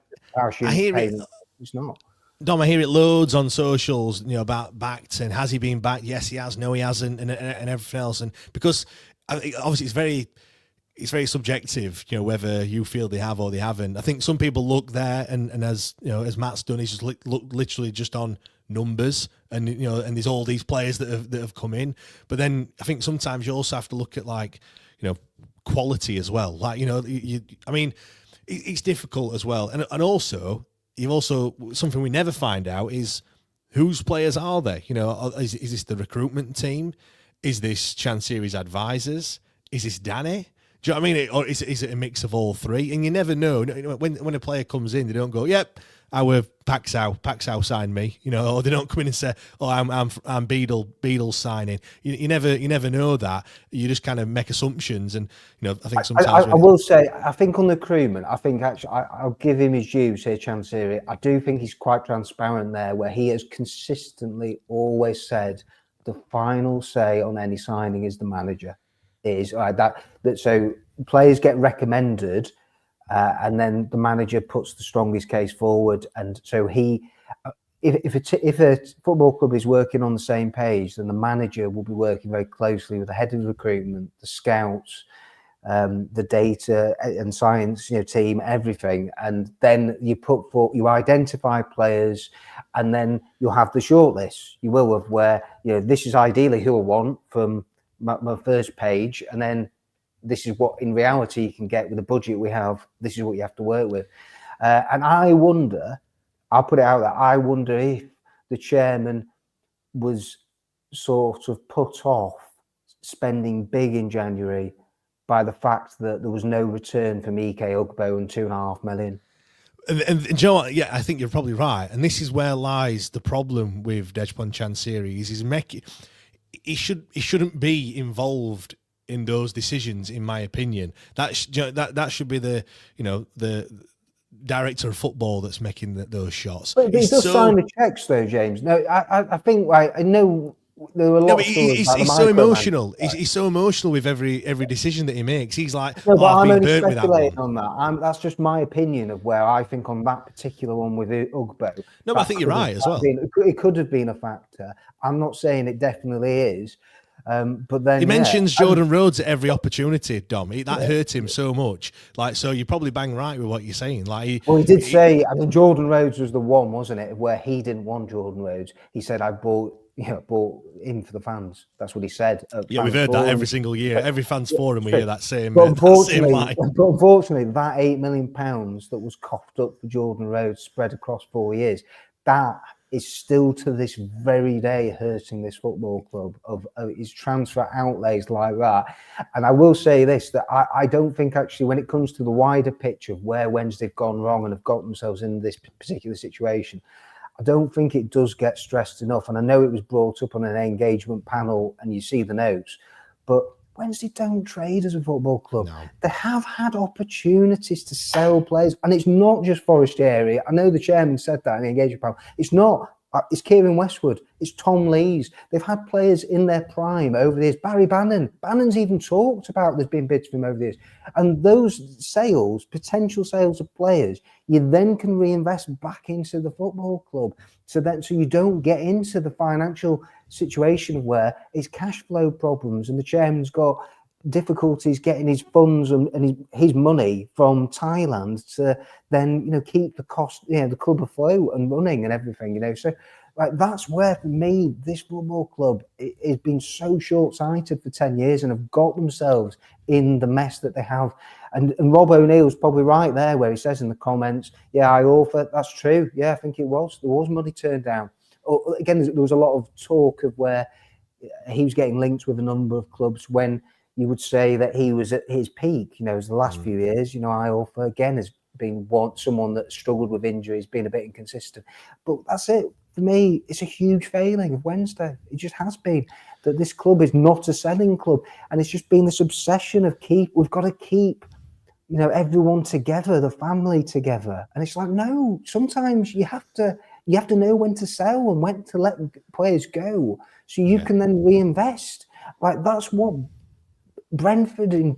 hear it. It's not. Dom, I hear it loads on socials, about backed and has he been backed? Yes, he has. No, he hasn't, and everything else. And because obviously it's very subjective, whether you feel they have or they haven't. I think some people look there and as as Matt's done, he's just look literally just on numbers and and there's all these players that have come in. But then I think sometimes you also have to look at quality as well. It's difficult as well. And also something we never find out is whose players are they? Is this the recruitment team? Is this Chansiri's advisors? Is this Danny? Do you know what I mean? Or is it a mix of all three? And you never know. When a player comes in, they don't go, "Yep, our Paxau signed me," or they don't come in and say, "Oh, I'm Beadle's signing." You never know that. You just kind of make assumptions, and I think sometimes I will say, I think on the recruitment, I think actually I'll give him his due, say Chansiri. I do think he's quite transparent there, where he has consistently always said the final say on any signing is the manager. It is that so players get recommended. And then the manager puts the strongest case forward, and so if a football club is working on the same page, then the manager will be working very closely with the head of recruitment, the scouts, the data and science team, everything, and then you identify players, and then you'll have the shortlist. You will have where this is ideally who I want from my first page, and then this is what in reality you can get with the budget we have. This is what you have to work with. And I wonder, I'll put it out there, I wonder if the chairman was sort of put off spending big in January by the fact that there was no return from Keke Ugbo and $2.5 million. And you know what? Yeah, I think you're probably right. And this is where lies the problem with Dejphon Chansiri. He shouldn't be involved in those decisions, in my opinion. That should be the director of football that's making those shots. But he does sign the checks, though, James. No, I think I know there were a lot of stories about he's so emotional. He's so emotional with every decision that he makes. He's like, no, but I'm only speculating on that. That's just my opinion of where I think on that particular one with Ugbo. No, but I think you're right as well. It could have been a factor. I'm not saying it definitely is. But then he mentions Jordan Rhodes at every opportunity, Dom. That hurt him so much. So you're probably bang right with what you're saying. He did say, Jordan Rhodes was the one, wasn't it, where he didn't want Jordan Rhodes. He said, I bought in for the fans. That's what he said. Yeah, we've heard that every single year. Every fans forum, we hear that same. But unfortunately, that £8 million that was coughed up for Jordan Rhodes spread across 4 years, that is still to this very day hurting this football club of his transfer outlays like that. And I will say this, that I don't think actually when it comes to the wider picture of where Wednesday have gone wrong and have got themselves in this particular situation, I don't think it does get stressed enough. And I know it was brought up on an engagement panel and you see the notes, but Wednesday don't trade as a football club. No. They have had opportunities to sell players, and it's not just Forestieri. I know the chairman said that in the engagement panel. It's not. It's Kieran Westwood. It's Tom Lees. They've had players in their prime over the years. Barry Bannon. Bannon's even talked about there's been bids for him over the years. And those sales, potential sales of players, you then can reinvest back into the football club. So you don't get into the financial situation where it's cash flow problems and the chairman's got difficulties getting his funds and his money from Thailand to then, keep the cost, the club afloat and running and everything, so like that's where for me this football club has been so short-sighted for 10 years and have got themselves in the mess that they have. And Rob O'Neill's probably right there where he says in the comments, I offer, that's true. I think there was money turned down. Again, there was a lot of talk of where he was getting linked with a number of clubs when you would say that he was at his peak, as the last few years, Iorfa again has been someone that struggled with injuries, been a bit inconsistent. But that's it. For me, it's a huge failing of Wednesday. It just has been that this club is not a selling club. And it's just been this obsession of we've got to keep, everyone together, the family together. And it's like, no, sometimes you have to know when to sell and when to let players go so you can then reinvest. Like that's what Brentford and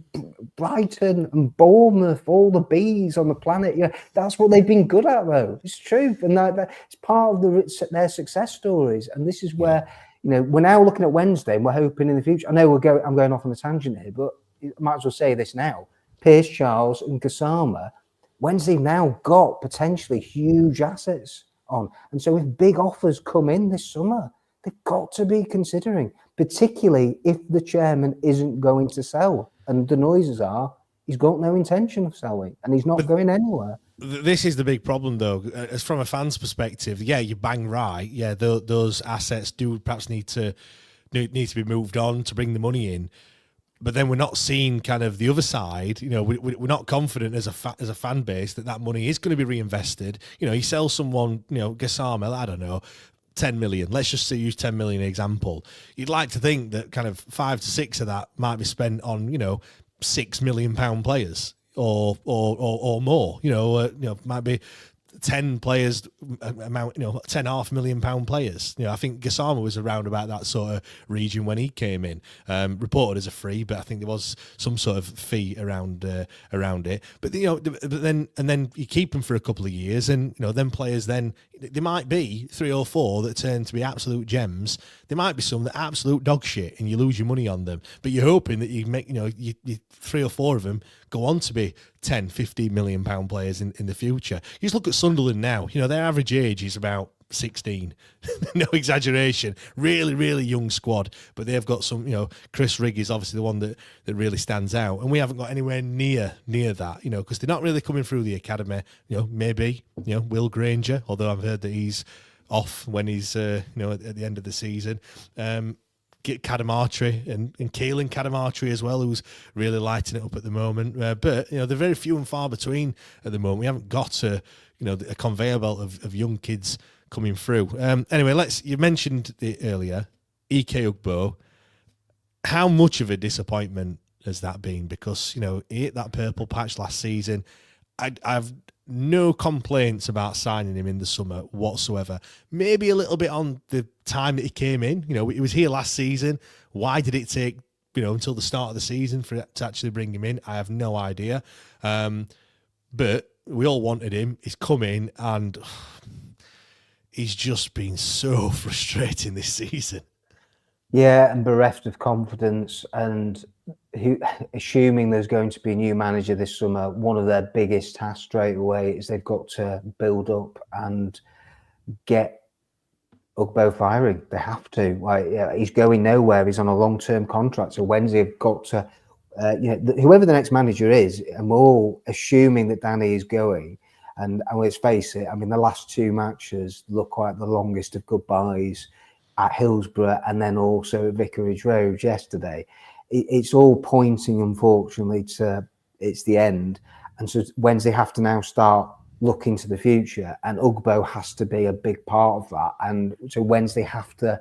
Brighton and Bournemouth, all the bees on the planet, that's what they've been good at, though. It's true, and it's part of their success stories. And this is where we're now looking at Wednesday, and we're hoping in the future. I know I'm going off on a tangent here, but I might as well say this now: Pierce, Charles, and Gassama, Wednesday now got potentially huge assets on, and so if big offers come in this summer, they've got to be considering, particularly if the chairman isn't going to sell. And the noises are he's got no intention of selling and he's not going anywhere. This is the big problem, though. As from a fan's perspective, you bang right. Those assets do perhaps need to be moved on to bring the money in. But then we're not seeing kind of the other side. We're not confident as a fan base that money is going to be reinvested. You sell someone, Gassama, I don't know, 10 million. Let's just use 10 million example. You'd like to think that kind of 5 to 6 of that might be spent on, £6 million players or more. Might be 10 players amount, £10.5 million players. I think Gassama was around about that sort of region when he came in. Reported as a free, but I think there was some sort of fee around it. But then you keep them for a couple of years, and then players there might be 3 or 4 that turn to be absolute gems. There might be some that are absolute dog shit, and you lose your money on them. But you're hoping that you make you 3 or 4 of them go on to be 10, 15 million pound players in the future. You just look at Sunderland now. Their average age is about 16. No exaggeration. Really, really young squad. But they've got some, Chris Rigg is obviously the one that really stands out. And we haven't got anywhere near that, because they're not really coming through the academy. Maybe, Will Granger, although I've heard that he's off when he's, at the end of the season. Cadamartri and Keelan Cadamartri as well, who's really lighting it up at the moment. But they're very few and far between at the moment. We haven't got a conveyor belt of young kids coming through. Anyway, you mentioned it earlier, Keke Ugbo. How much of a disappointment has that been? Because he hit that purple patch last season. I've no complaints about signing him in the summer whatsoever. Maybe a little bit on the time that he came in. He was here last season. Why did it take, until the start of the season for it to actually bring him in? I have no idea. But we all wanted him. He's come in and he's just been so frustrating this season. Yeah, and bereft of confidence, and assuming there's going to be a new manager this summer, one of their biggest tasks straight away is they've got to build up and get Ugbo firing. They have to. He's going nowhere. He's on a long-term contract. So Wednesday have got to, whoever the next manager is, and we're all assuming that Danny is going. And let's face it, the last 2 matches look like the longest of goodbyes at Hillsborough and then also at Vicarage Road yesterday. It's all pointing, unfortunately, to it's the end. And so Wednesday have to now start looking to the future, and Ugbo has to be a big part of that. And so Wednesday have to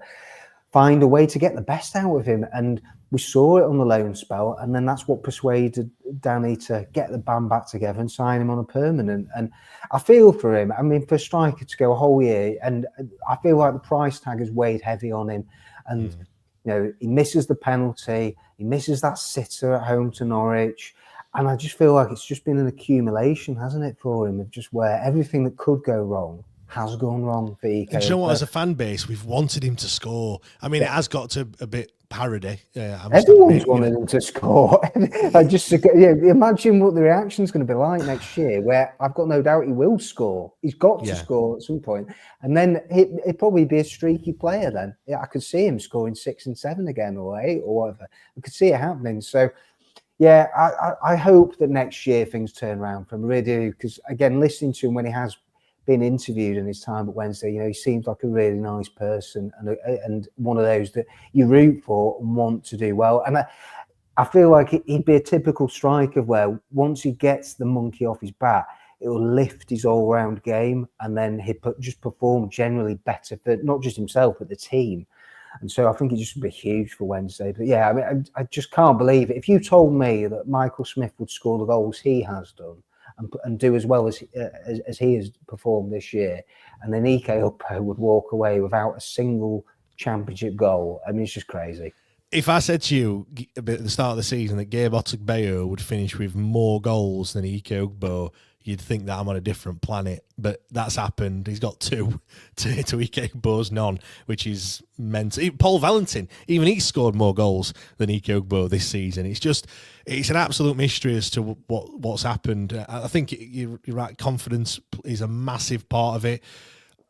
find a way to get the best out of him. And we saw it on the loan spell, and then that's what persuaded Danny to get the band back together and sign him on a permanent. And I feel for him. For a striker to go a whole year, and I feel like the price tag has weighed heavy on him. And he misses the penalty, he misses that sitter at home to Norwich, and I just feel like it's just been an accumulation, hasn't it, for him, of just where everything that could go wrong has gone wrong for Keke. And you know what, as a fan base, we've wanted him to score. It has got to a bit parody. Everyone's wanting him to score. I just imagine what the reaction's going to be like next year, where I've got no doubt he will score. He's got to score at some point, and then he'd probably be a streaky player. Then I could see him scoring 6 and 7 again, or 8 or whatever. I could see it happening. So yeah, I hope that next year things turn around for him. I really do, because again, listening to him when he has been interviewed in his time at Wednesday, he seems like a really nice person and one of those that you root for and want to do well. And I feel like he'd be a typical striker where once he gets the monkey off his back, it will lift his all-round game, and then he'd just perform generally better for not just himself but the team. And so I think it just would be huge for Wednesday. But yeah, I mean, I just can't believe it. If you told me that Michael Smith would score the goals he has done and do as well as he has performed this year, and then Keke Ugbo would walk away without a single championship goal, I mean, it's just crazy. If I said to you at the start of the season that Gabe Ottugbeyo would finish with more goals than Keke Ugbo, you'd think that I'm on a different planet. But that's happened. He's got 2 to Keke Ugbo's none, which is mental. Paul Valentin, even he scored more goals than Keke Ugbo this season. It's an absolute mystery as to what's happened. I think you're right. Confidence is a massive part of it.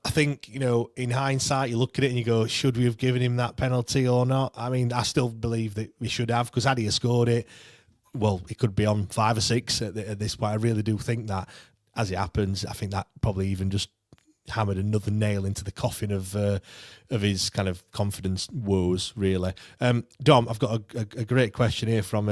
I think, in hindsight, you look at it and you go, should we have given him that penalty or not? I mean, I still believe that we should have, because had he scored it, well, it could be on 5 or 6 at this point. I really do think that, as it happens, I think that probably even just hammered another nail into the coffin of his kind of confidence woes, really. Dom, I've got a great question here from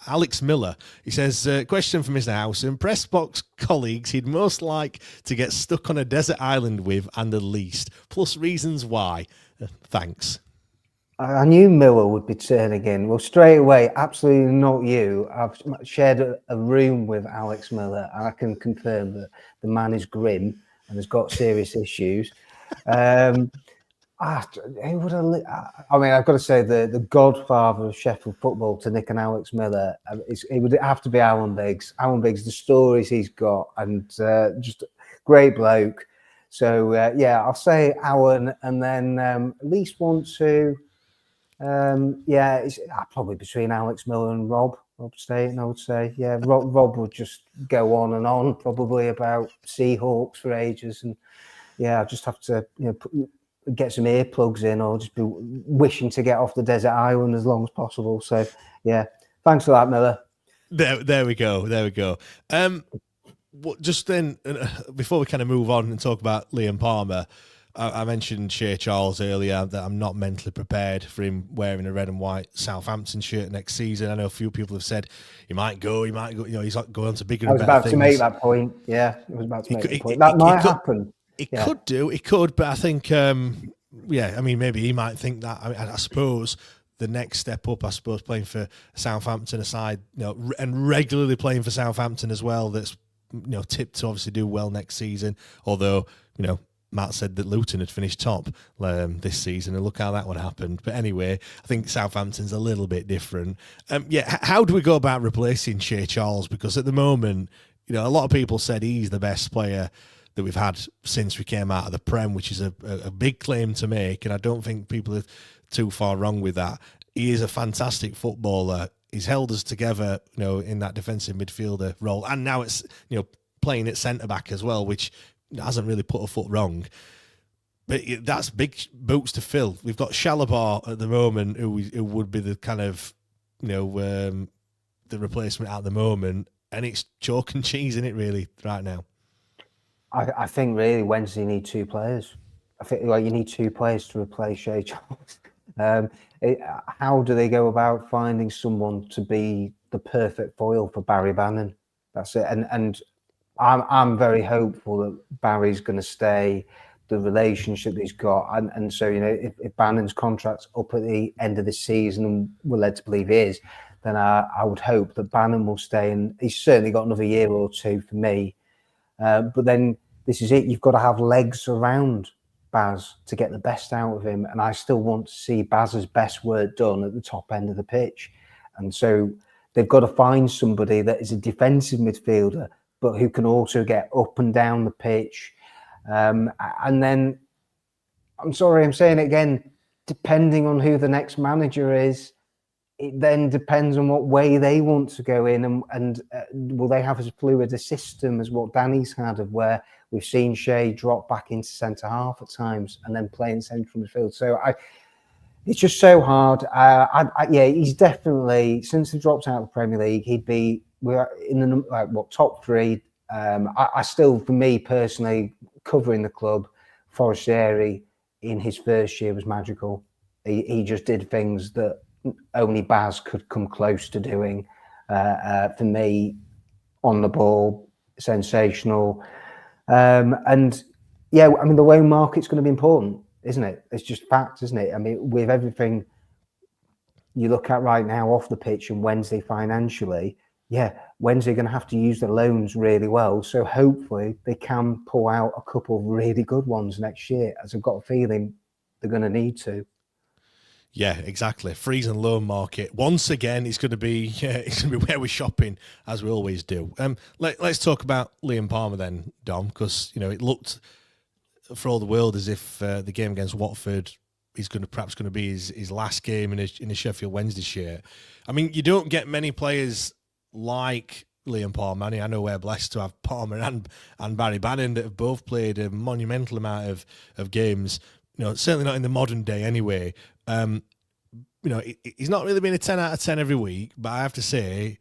Alex Miller. He says, question for Mr. House. And press box colleagues he'd most like to get stuck on a desert island with and the least, plus reasons why. Thanks. I knew Miller would be turning in. Well, straight away, absolutely not you. I've shared a room with Alex Miller, and I can confirm that the man is grim and has got serious issues. Who would I mean, I've got to say the godfather of Sheffield football to Nick and Alex Miller, it would have to be Alan Biggs. Alan Biggs, the stories he's got, and just a great bloke. So, I'll say Alan, and then at least want to... it's probably between Alex Miller and Rob Staten, I would say. Yeah, Rob would just go on and on, probably about Seahawks for ages, and I just have to get some earplugs in, or just be wishing to get off the desert island as long as possible. So thanks for that, Miller. There we go. Just then, before we kind of move on and talk about Liam Palmer, I mentioned Shea Charles earlier, that I'm not mentally prepared for him wearing a red and white Southampton shirt next season. I know a few people have said he might go. He's not going on to bigger and better things. I was about to make that point. Yeah, I was about to make that point. That might happen. It could, but I think, I mean, maybe he might think that. I mean, I suppose the next step up, playing for Southampton aside, and regularly playing for Southampton as well, that's, tipped to obviously do well next season, although, Matt said that Luton had finished top this season, and look how that one happened. But anyway, I think Southampton's a little bit different. How do we go about replacing Shea Charles? Because at the moment, a lot of people said he's the best player that we've had since we came out of the Prem, which is a big claim to make, and I don't think people are too far wrong with that. He is a fantastic footballer. He's held us together, in that defensive midfielder role, and now it's playing at centre back as well, which hasn't really put a foot wrong. But that's big boots to fill. We've got Shalabar at the moment, who would be the kind of, the replacement at the moment. And it's chalk and cheese, isn't it, really, right now? I think, really, Wednesday need 2 players. I think you need 2 players to replace Shea Charles. How do they go about finding someone to be the perfect foil for Barry Bannon? That's it. And I'm very hopeful that Barry's going to stay, the relationship he's got. And so, if Bannon's contract's up at the end of the season, and we're led to believe he is, then I would hope that Bannon will stay. And he's certainly got another year or 2 for me. But then this is it. You've got to have legs around Baz to get the best out of him. And I still want to see Baz's best work done at the top end of the pitch. And so they've got to find somebody that is a defensive midfielder, but who can also get up and down the pitch. And then, I'm sorry, I'm saying it again, depending on who the next manager is, it then depends on what way they want to go in, and will they have as fluid a system as what Danny's had, of where we've seen Shea drop back into centre half at times and then play in central midfield. So it's just so hard. Yeah, he's definitely, since he dropped out of the Premier League, we're in the top three. I still, for me personally, covering the club, Forestieri in his first year was magical. He just did things that only Baz could come close to doing. For me, on the ball, sensational. And yeah, I mean, the loan market's going to be important, isn't it? It's just fact, isn't it? I mean, with everything you look at right now off the pitch and Wednesday financially, yeah, Wednesday are going to have to use the loans really well. So hopefully they can pull out a couple of really good ones next year, as I've got a feeling they're going to need to. Yeah, exactly. Freeze and loan market. Once again, it's going to be where we're shopping, as we always do. Let's talk about Liam Palmer then, Dom, because it looked for all the world as if the game against Watford is perhaps going to be his last game in a Sheffield Wednesday shirt. I mean, you don't get many players like Liam Palmer. I know we're blessed to have Palmer and Barry Bannon that have both played a monumental amount of games. Certainly not in the modern day anyway. He's not really been a 10 out of 10 every week, but I have to say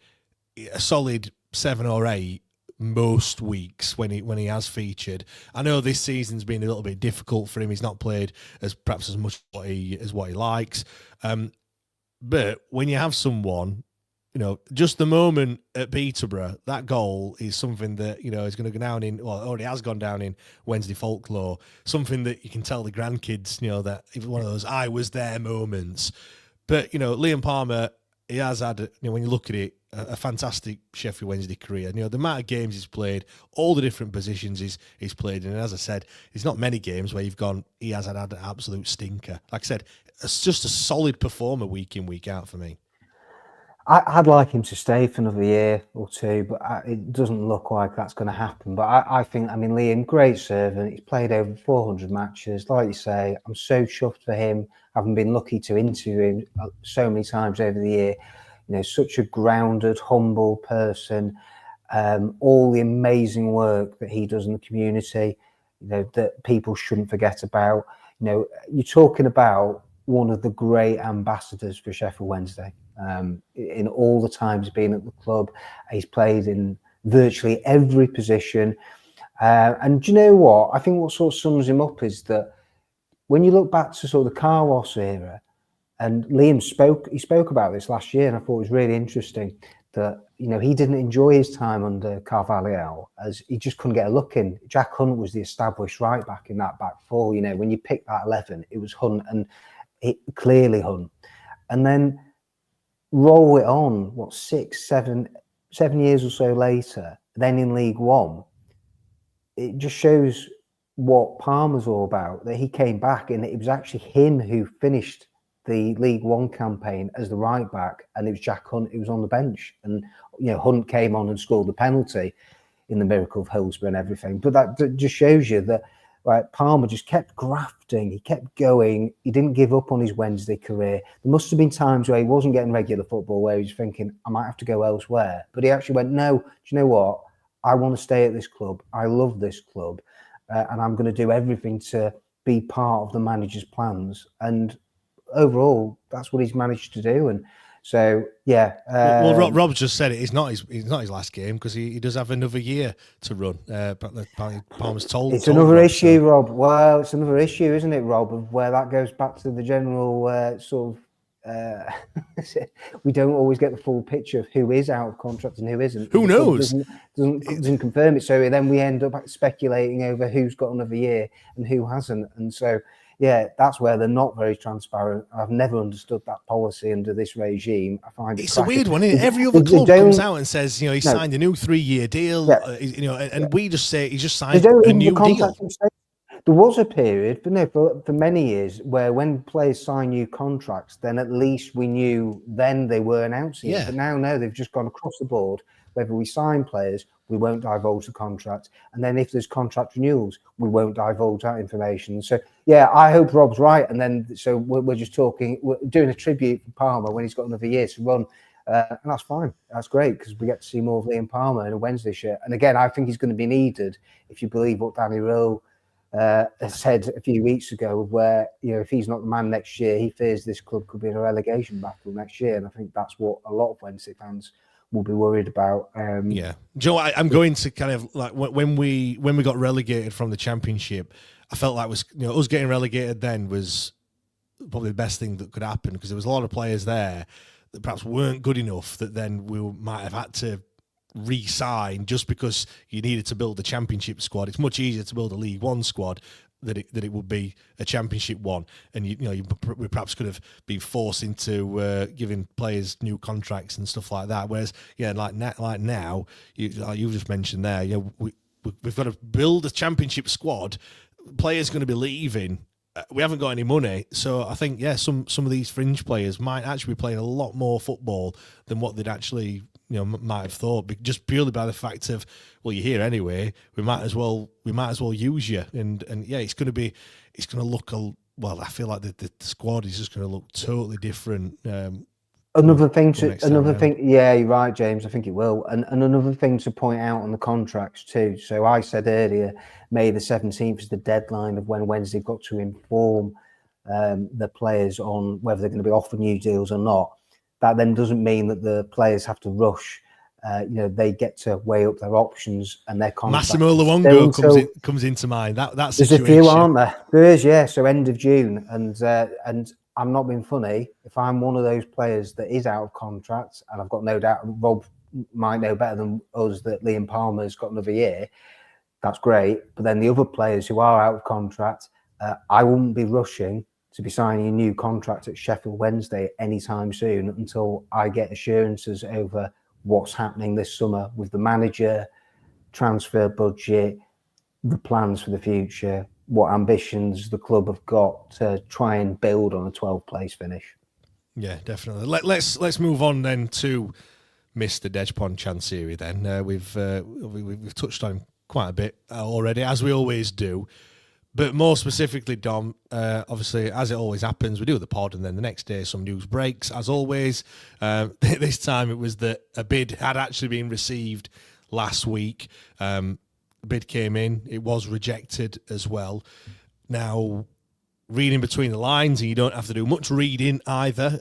a solid 7 or 8 most weeks when he has featured. I know this season's been a little bit difficult for him. He's not played as much as what he likes. But when you have someone, just the moment at Peterborough, that goal is something that, is going to go down in, well, already has gone down in Wednesday folklore, something that you can tell the grandkids, that it was one of those I was there moments. But, Liam Palmer, he has had, when you look at it, a fantastic Sheffield Wednesday career. The amount of games he's played, all the different positions he's played in. And as I said, there's not many games where he has had an absolute stinker. Like I said, it's just a solid performer week in, week out for me. I'd like him to stay for another year or two, but it doesn't look like that's going to happen. But I think, Liam, great servant. He's played over 400 matches. Like you say, I'm so chuffed for him, having been lucky to interview him so many times over the year. Such a grounded, humble person. All the amazing work that he does in the community, that people shouldn't forget about. You're talking about one of the great ambassadors for Sheffield Wednesday. In all the times he's been at the club, he's played in virtually every position. And do you know what? I think what sort of sums him up is that when you look back to sort of the Carlos era, and Liam spoke about this last year, and I thought it was really interesting that, he didn't enjoy his time under Carvalhal, as he just couldn't get a look in. Jack Hunt was the established right back in that back four. When you picked that 11, it was Hunt, and it clearly Hunt. And then roll it on, 7 years or so later, then in League One, it just shows what Palmer's all about, that he came back and it was actually him who finished the League One campaign as the right back, and it was Jack Hunt who was on the bench. And Hunt came on and scored the penalty in the miracle of Hillsborough and everything. But that just shows you that Palmer just kept grafting. He kept going. He didn't give up on his Wednesday career. There must have been times where he wasn't getting regular football, where he was thinking, I might have to go elsewhere. But he actually went, no, do you know what? I want to stay at this club. I love this club. And I'm going to do everything to be part of the manager's plans. And overall, that's what he's managed to do. And so, yeah. Well, Rob just said it. It's not his last game, because he does have another year to run. Palmer's told. It's another issue, Rob. Well, it's another issue, isn't it, Rob? Of where that goes back to the general sort of. We don't always get the full picture of who is out of contract and who isn't. Who knows? Doesn't confirm it. So then we end up speculating over who's got another year and who hasn't. And so, yeah, that's where they're not very transparent. I've never understood that policy under this regime. I find it's a weird one, isn't it? Every other club comes out and says, he signed a new 3-year deal, and we just say he just signed a new deal. There was a period, but for many years, where when players sign new contracts, then at least we knew then they were announcing it. But now, no, they've just gone across the board. whether we sign players, we won't divulge the contract. And then if there's contract renewals, we won't divulge that information. So, yeah, I hope Rob's right. And then, so we're just talking, we're doing a tribute for Palmer when he's got another year to run. And that's fine. That's great because we get to see more of Liam Palmer in a Wednesday shirt. And again, I think he's going to be needed if you believe what Danny Röhl said a few weeks ago, where, you know, if he's not the man next year, he fears this club could be in a relegation battle next year. And I think that's what a lot of Wednesday fans will be worried about. Yeah. Joe, I'm going to kind of like when we got relegated from the Championship, I felt like was, you know, us getting relegated then was probably the best thing that could happen, because there was a lot of players there that perhaps weren't good enough that then we might have had to re-sign just because you needed to build a Championship squad. It's much easier to build a League One squad that it would be a Championship one, and we perhaps could have been forced into giving players new contracts and stuff like that. Whereas, yeah, like now, you just mentioned there, you know, we've got to build a Championship squad. Players going to be leaving. We haven't got any money, so I think, yeah, some of these fringe players might actually be playing a lot more football than what they'd actually, you know, might have thought, just purely by the fact of, well, you're here anyway, we might as well use you, and yeah, it's going to look well. I feel like the squad is just going to look totally different. Another thing, yeah, you're right, James. I think it will. And another thing to point out on the contracts too. So I said earlier, May the 17th is the deadline of when Wednesday got to inform the players on whether they're going to be offered new deals or not. That then doesn't mean that the players have to rush. You know, they get to weigh up their options and their contracts. Massimo Luongo comes into mind. That's there's a few, aren't there? There is, yeah. So end of June, and I'm not being funny. If I'm one of those players that is out of contract, and I've got no doubt Rob might know better than us that Liam Palmer's got another year, that's great. But then the other players who are out of contract, I wouldn't be rushing to be signing a new contract at Sheffield Wednesday anytime soon until I get assurances over what's happening this summer with the manager, transfer budget, the plans for the future, what ambitions the club have got to try and build on a 12th place finish. Yeah, definitely. Let's move on then to Mr. Dejpon Chansiri. Then we've touched on him quite a bit already, as we always do. But more specifically, Dom, obviously, as it always happens, we do the pod, and then the next day some news breaks, as always. This time it was that a bid had actually been received last week. The bid came in, it was rejected as well. Now, reading between the lines, and you don't have to do much reading either,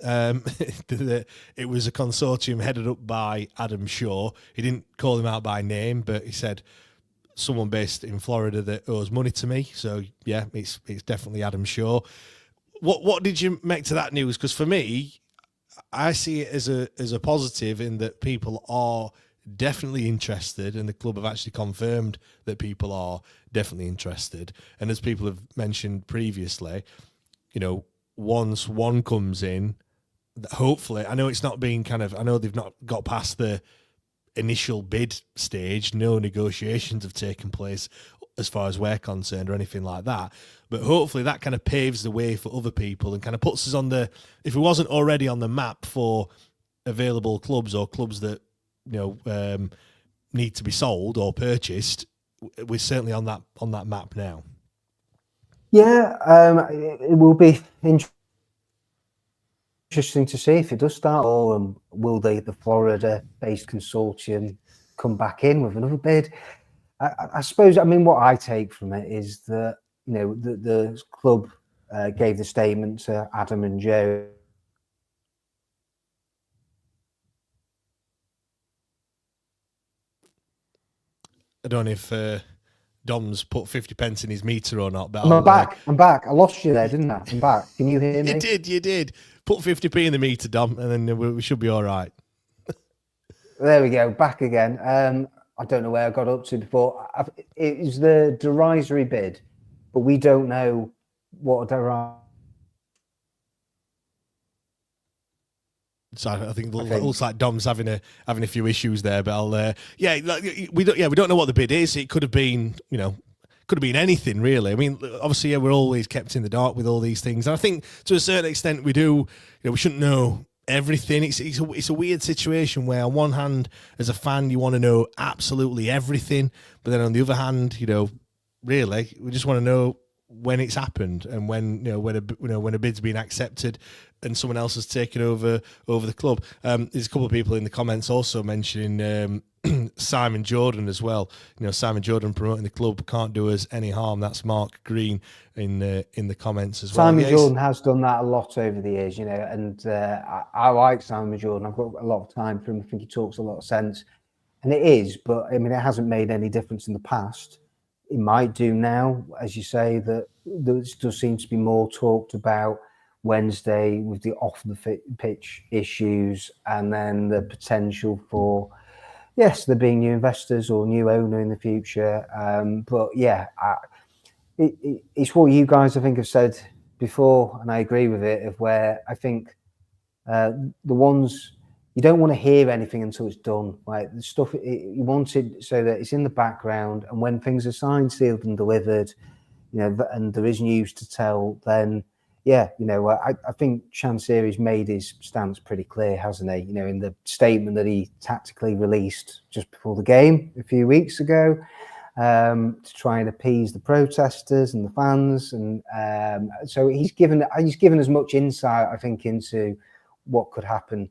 it was a consortium headed up by Adam Shaw. He didn't call him out by name, but he said someone based in Florida that owes money to me. So, yeah, it's definitely Adam Shaw. What did you make to that news? Because for me, I see it as a positive in that people are definitely interested, and the club have actually confirmed that people are definitely interested. And as people have mentioned previously, you know, once one comes in, hopefully, I know it's not been I know they've not got past the initial bid stage, no negotiations have taken place as far as we're concerned or anything like that, but hopefully that kind of paves the way for other people and kind of puts us on the, if it wasn't already on the map for available clubs or clubs that, you know, need to be sold or purchased, we're certainly on that map now. Yeah, it will be interesting to see if it does start, or will the Florida-based consortium come back in with another bid? I suppose, I mean, what I take from it is that, you know, the club gave the statement to Adam and Joe. I don't know if Dom's put 50 pence in his meter or not, but I'm back. I lost you there, didn't I? I'm back. Can you hear me? You did. Put 50p in the meter, Dom, and then we should be all right. There we go. Back again. I don't know where I got up to before. It is the derisory bid, but we don't know what a derisory. So I think it looks like Dom's having a few issues there, but I'll we don't know what the bid is. It could have been, you know, could have been anything really. I mean, obviously, we're always kept in the dark with all these things, and I think to a certain extent we do. You know, we shouldn't know everything. It's a weird situation where on one hand, as a fan, you want to know absolutely everything, but then on the other hand, really, we just want to know when it's happened and when when a bid's been accepted and someone else has taken over the club. There's a couple of people in the comments also mentioning Simon Jordan as well. Simon Jordan promoting the club can't do us any harm. That's Mark Green in the comments as well. Simon Jordan has done that a lot over the years, and I like Simon Jordan. I've got a lot of time for him. I think he talks a lot of sense, and it is. But I mean, it hasn't made any difference in the past. It might do now, as you say, that there still seems to be more talked about Wednesday with the off the pitch issues, and then the potential for, yes, there being new investors or new owner in the future. But yeah, it's what you guys, I think, have said before, and I agree with it, of where I think the ones, you don't want to hear anything until it's done. Like the stuff, you want it so that it's in the background, and when things are signed, sealed, and delivered, and there is news to tell, then yeah, I think Chansiri's made his stance pretty clear, hasn't he? In the statement that he tactically released just before the game a few weeks ago, to try and appease the protesters and the fans, and so he's given as much insight, I think, into what could happen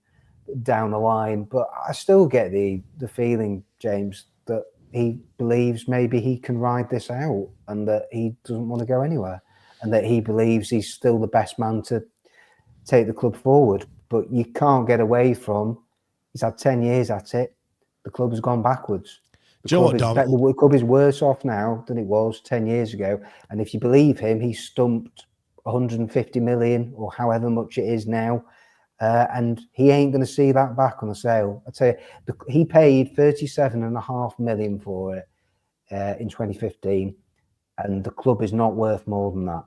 down the line. But I still get the feeling, James, that he believes maybe he can ride this out and that he doesn't want to go anywhere, and that he believes he's still the best man to take the club forward. But you can't get away from, he's had 10 years at it. The club has gone backwards. The club is worse off now than it was 10 years ago. And if you believe him, he stumped 150 million or however much it is now. And he ain't going to see that back on the sale. I tell you, he paid 37.5 million for it in 2015, and the club is not worth more than that.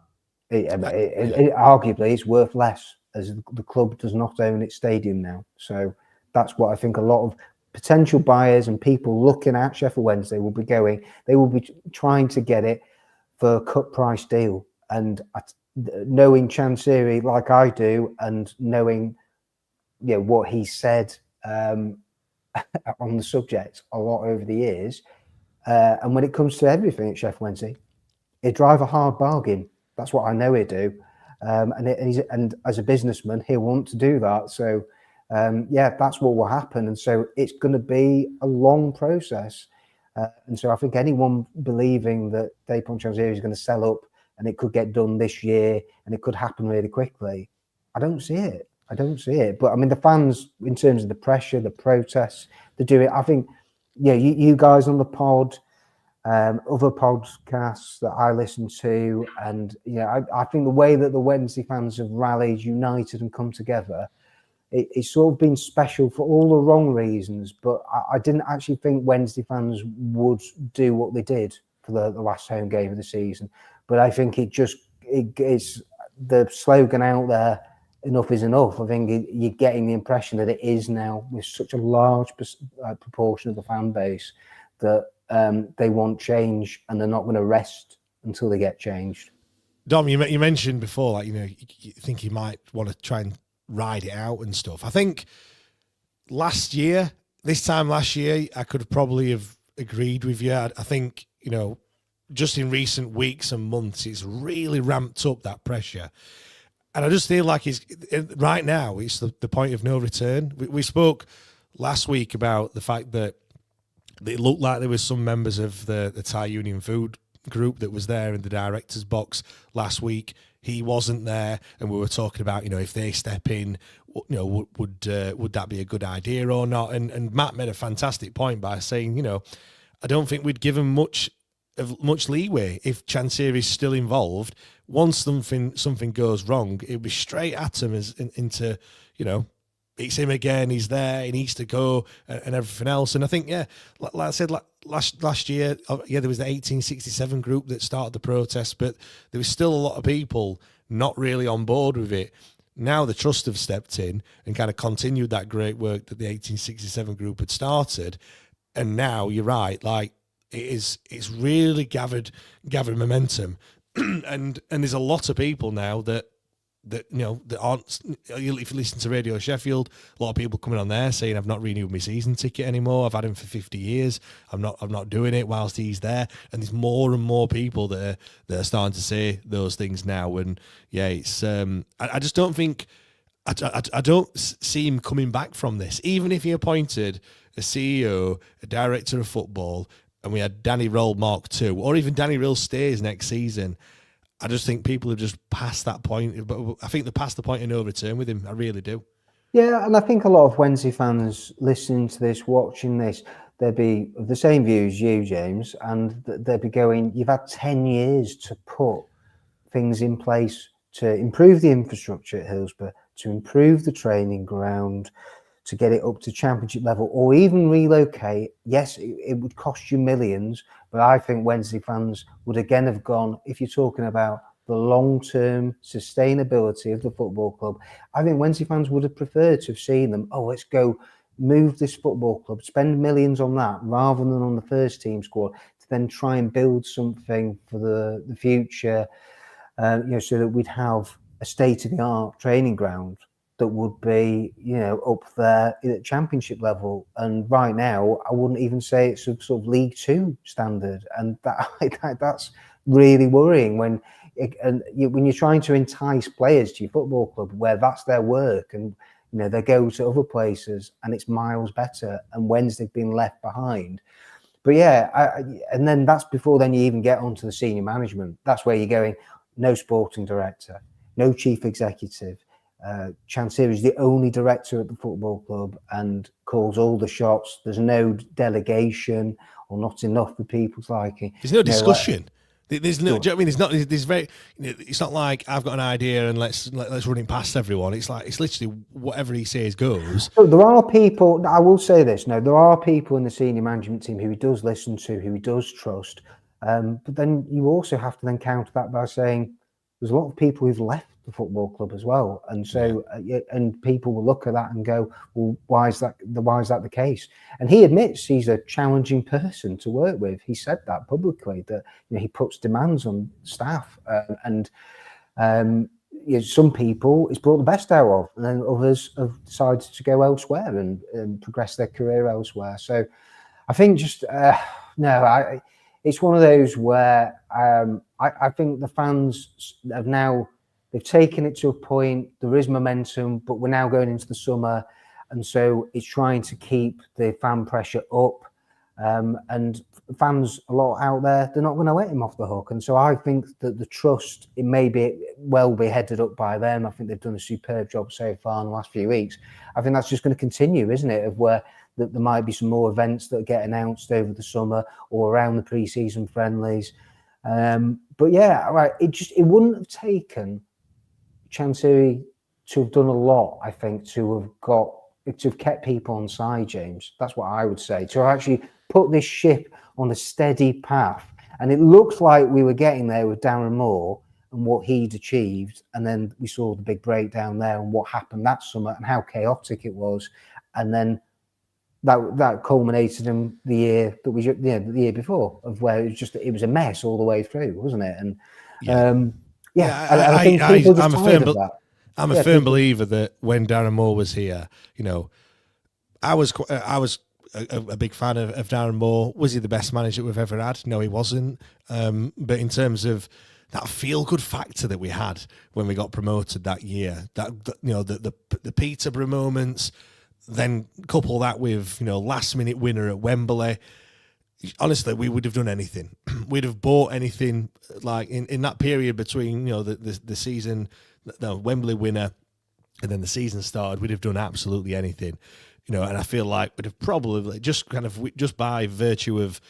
Arguably, it's worth less, as the club does not own its stadium now. So that's what I think a lot of potential buyers and people looking at Sheffield Wednesday will be going. They will be trying to get it for a cut price deal, and knowing Chansiri like I do, and knowing what he said on the subject a lot over the years, and when it comes to everything at Sheffield Wednesday, he'd drive a hard bargain. That's what I know he'd do, and as a businessman, he'll want to do that. So that's what will happen, and so it's going to be a long process. And so I think anyone believing that Daypon Chansiri is going to sell up and it could get done this year and it could happen really quickly, I don't see it. But I mean, the fans, in terms of the pressure, the protests, they do it. I think, you guys on the pod, other podcasts that I listen to, and I think the way that the Wednesday fans have rallied, united, and come together, it's sort of been special for all the wrong reasons. But I didn't actually think Wednesday fans would do what they did for the last home game of the season. But I think it's the slogan out there, enough is enough. I think you're getting the impression that it is now, with such a large proportion of the fan base, that they want change, and they're not going to rest until they get changed. Dom, you mentioned before, like, you think you might want to try and ride it out and stuff. I think this time last year, I could probably have agreed with you. I think, just in recent weeks and months, it's really ramped up that pressure. And I just feel like right now, it's the point of no return. We spoke last week about the fact that it looked like there was some members of the Thai Union Food group that was there in the director's box last week. He wasn't there, and we were talking about, if they step in, would that be a good idea or not? And Matt made a fantastic point by saying, I don't think we'd give him much leeway if Chansiri is still involved. Once something goes wrong, it'll be straight at him into it's him again. He's there. He needs to go, and everything else. And I think, like I said, last year, there was the 1867 group that started the protest, but there was still a lot of people not really on board with it. Now the trust have stepped in and kind of continued that great work that the 1867 group had started, and now you're right, like it's really gathered momentum, and there's a lot of people now that that that aren't. If you listen to Radio Sheffield, a lot of people coming on there saying I've not renewed my season ticket anymore. I've had him for 50 years. I'm not doing it whilst he's there. And there's more and more people that are starting to say those things now. And yeah, it's I just don't think I don't see him coming back from this. Even if he appointed a CEO, a director of football, and we had Danny Röhl Mark II, or even Danny Röhl stays next season, I just think people have just passed that point. But I think they're past the point of no return with him. I really do. Yeah, and I think a lot of Wednesday fans listening to this, watching this, they'd be of the same view as you, James, and they'd be going, you've had 10 years to put things in place to improve the infrastructure at Hillsborough, to improve the training ground, to get it up to championship level, or even relocate. Yes, it would cost you millions, but I think Wednesday fans would again have gone, if you're talking about the long-term sustainability of the football club, I think Wednesday fans would have preferred to have seen them, let's go move this football club, spend millions on that rather than on the first team squad, to then try and build something for the future, so that we'd have a state-of-the-art training ground that would be, up there at championship level. And right now, I wouldn't even say it's a sort of League Two standard, and that's really worrying when you're trying to entice players to your football club where that's their work, and they go to other places and it's miles better, and Wednesday've been left behind. But yeah, and then that's before then you even get onto the senior management. That's where you're going. No sporting director, no chief executive. Chansiri is the only director at the football club and calls all the shots. There's no delegation, or not enough for people's liking. There's no discussion. There's no. Do you know what I mean? There's not. There's very. It's not like I've got an idea and let's run it past everyone. It's like it's literally whatever he says goes. So there are people. I will say this. No, there are people in the senior management team who he does listen to, who he does trust. But then you also have to then counter that by saying there's a lot of people who've left the football club as well, and so and people will look at that and go, well, why is that the case? And he admits he's a challenging person to work with. He said that publicly, that he puts demands on staff, and some people he's brought the best out of, and then others have decided to go elsewhere and progress their career elsewhere. So I think just it's one of those where I think the fans have now, they've taken it to a point, there is momentum, but we're now going into the summer. And so it's trying to keep the fan pressure up. And fans, a lot out there, they're not going to let him off the hook. And so I think that the trust, it may be headed up by them. I think they've done a superb job so far in the last few weeks. I think that's just going to continue, isn't it? Of where that there might be some more events that get announced over the summer or around the pre-season friendlies. But yeah, right. It wouldn't have taken Chansiri to have done a lot, I think, to have kept people on side, James. That's what I would say. To actually put this ship on a steady path. And it looks like we were getting there with Darren Moore and what he'd achieved. And then we saw the big breakdown there and what happened that summer and how chaotic it was. And then that culminated in the year that the year before, of where it was a mess all the way through, wasn't it? And I think people just tired of that. I'm a firm believer that when Darren Moore was here, I was a big fan of Darren Moore. Was he the best manager we've ever had? No, he wasn't. But in terms of that feel-good factor that we had when we got promoted that year, the Peterborough moments, then couple that with last-minute winner at Wembley. Honestly, we would have done anything. We'd have bought anything, like in that period between the season, the Wembley winner, and then the season started. We'd have done absolutely anything, and I feel like we'd have probably just by virtue of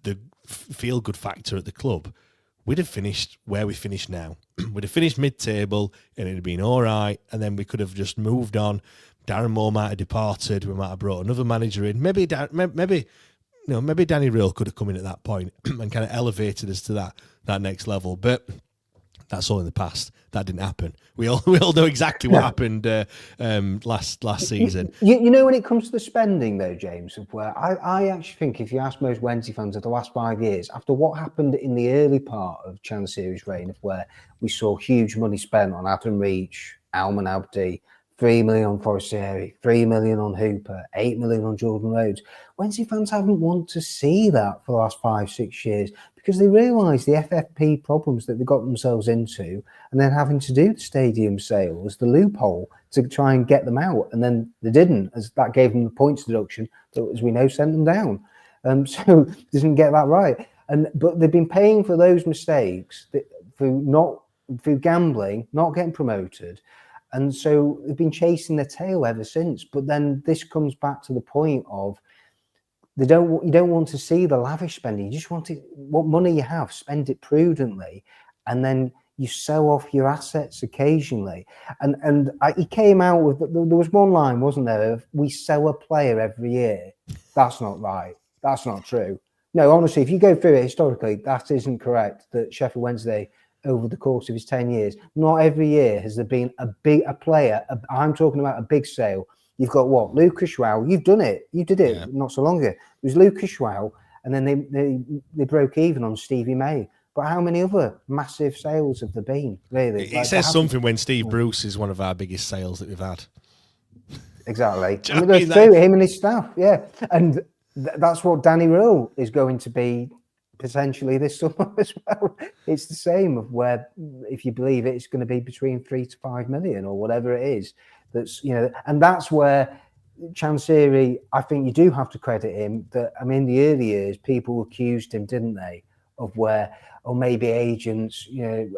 the feel good factor at the club, we'd have finished where we finished now. We'd have finished mid-table, and it'd have been all right, and then we could have just moved on. Darren Moore might have departed. We might have brought another manager in. Maybe Danny Röhl could have come in at that point and kind of elevated us to that next level. But That's all in the past. That didn't happen. We all know exactly what happened last season. You know, when it comes to the spending, though, James, of where I actually think if you ask most Wednesday fans of the last 5 years, after what happened in the early part of Chansiri's reign, of where we saw huge money spent on Adam Reach, Alman Abdi, 3 million on Forestieri, 3 million on Hooper, 8 million on Jordan Rhodes. Wednesday fans haven't wanted to see that for the last 5-6 years because they realise the FFP problems that they got themselves into, and then having to do the stadium sale was the loophole to try and get them out. And then they didn't, as that gave them the points deduction that, as we know, sent them down. So they didn't get that right. But they've been paying for those mistakes through gambling, not getting promoted. And so they've been chasing their tail ever since. But then this comes back to the point of you don't want to see the lavish spending. You just want to, what money you have, spend it prudently, and then you sell off your assets occasionally. And he came out with, there was one line, wasn't there, of we sell a player every year. That's not right. That's not true. No, honestly, if you go through it historically, that isn't correct. That Sheffield Wednesday, over the course of his 10 years, not every year has there been a player. I'm talking about a big sale. You've got what? Lucas Schwau. You've done it. You did it not so long ago. It was Lucas Schwau, and then they broke even on Stevie May. But how many other massive sales have there been, really? It says something when Steve Bruce is one of our biggest sales that we've had. Exactly. I mean, that's true, him and his staff, yeah. And that's what Danny Röhl is going to be potentially this summer as well. It's the same of where, if you believe it, it's going to be between 3 to 5 million or whatever it is. That's, you know, and that's where Chansiri, I think you do have to credit him. That, I mean, in the early years, people accused him, didn't they, of where, or maybe agents, you know,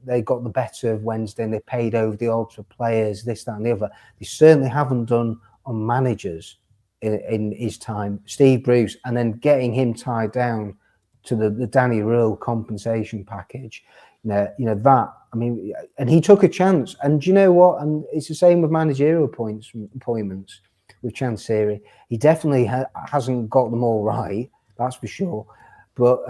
they got the better of Wednesday and they paid over the odds for players, this, that, and the other. They certainly haven't done on managers in his time. Steve Bruce, and then getting him tied down to the Danny Röhl compensation package, you know that. I mean, and he took a chance. And do you know what? And it's the same with managerial appointments with Chansiri. He definitely hasn't got them all right. That's for sure. But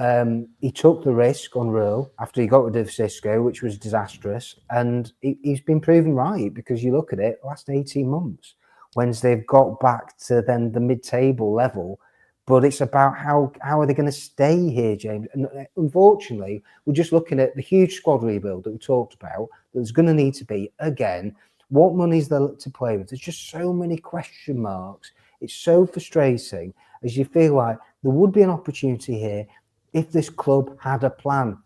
he took the risk on Röhl after he got rid of Cisco, which was disastrous. And he's been proven right, because you look at it, last 18 months, Wednesday they've got back to then the mid-table level. But it's about how are they going to stay here, James? And unfortunately, we're just looking at the huge squad rebuild that we talked about. There's going to need to be, again, what money's there to play with? There's just so many question marks. It's so frustrating, as you feel like there would be an opportunity here if this club had a plan.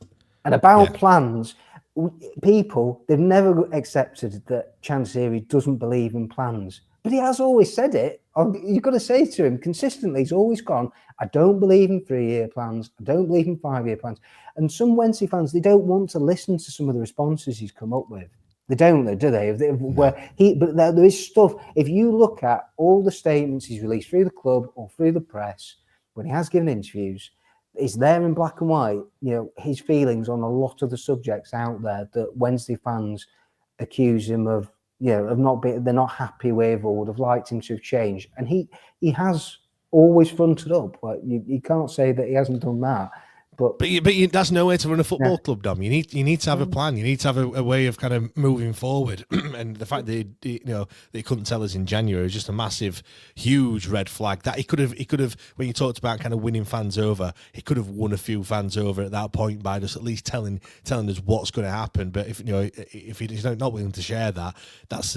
And about plans, people, they've never accepted that Chansiri doesn't believe in plans. But he has always said it. You've got to say to him consistently, he's always gone, I don't believe in 3-year plans. I don't believe in 5-year plans. And some Wednesday fans, they don't want to listen to some of the responses he's come up with. They don't, though, do they? But there is stuff. If you look at all the statements he's released through the club or through the press, when he has given interviews, it's there in black and white, you know, his feelings on a lot of the subjects out there that Wednesday fans accuse him of, you know, of not being, they're not happy with, or would have liked him to have changed. And he has always fronted up. Like, you can't say that he hasn't done that. But that's no way to run a football club, Dom. You need to have a plan. You need to have a way of kind of moving forward. And the fact that they couldn't tell us in January was just a massive, huge red flag. That he could have when you talked about kind of winning fans over, he could have won a few fans over at that point by just at least telling us what's going to happen. But if he's not willing to share that, that's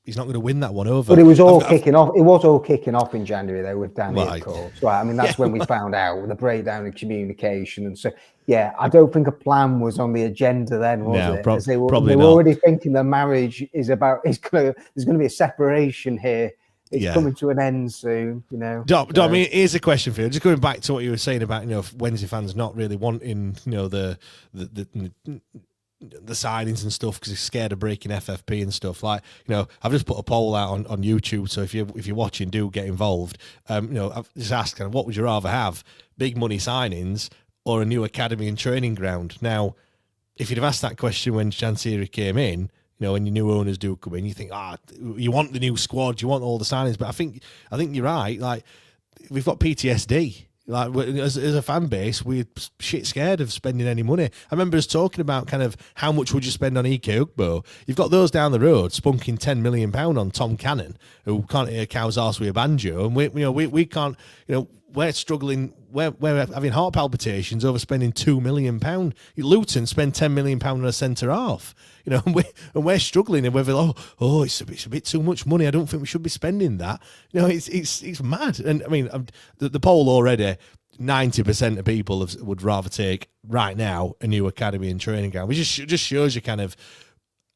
he's not going to win that one over. But it was all kicking off. It was all kicking off in January, though, with Danny, of course. Right. I mean, that's when we found out the breakdown in communication, and so I don't think a plan was on the agenda then, was it? As they were already thinking the marriage is about. There's going to be a separation here. It's coming to an end soon, you know. Dom, I mean, here's a question for you. Just going back to what you were saying about Wednesday fans not really wanting the signings and stuff because he's scared of breaking FFP and stuff. Like, I've just put a poll out on YouTube, so if you're watching, do get involved. I've just asked kind of, what would you rather have, big money signings or a new academy and training ground? Now, if you'd have asked that question when Chansiri came in, when your new owners do come in, you think, you want the new squad, you want all the signings, but I think you're right. Like, we've got PTSD. Like as a fan base, we're shit scared of spending any money. I remember us talking about kind of how much would you spend on Keke Ugbo. You've got those down the road spunking £10 million on Tom Cannon, who can't hear a cow's arse with a banjo, and we can't. We're struggling. We're having heart palpitations over spending £2 million. Luton spend £10 million on a centre half. And we're struggling, and we're it's a bit too much money. I don't think we should be spending that. It's mad. And I mean, the poll already, 90% of people would rather take right now a new academy and training ground, which just shows you kind of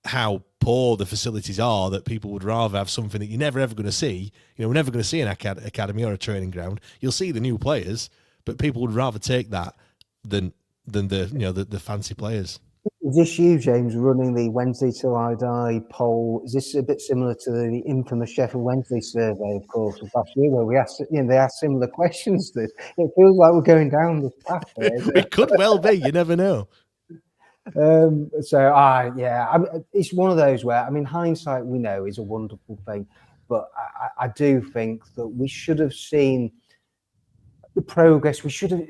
how poor the facilities are, that people would rather have something that you're never ever going to see. We're never going to see an academy or a training ground. You'll see the new players, but people would rather take that than the fancy players. Is this you, James, running the Wednesday Till I Die poll? Is this a bit similar to the infamous Sheffield Wednesday survey, of course, of last year, where we asked, they asked similar questions? It feels like we're going down this path here. It could well be. You never know. It's one of those where, hindsight, we know, is a wonderful thing, but I do think that we should have seen the progress. We should have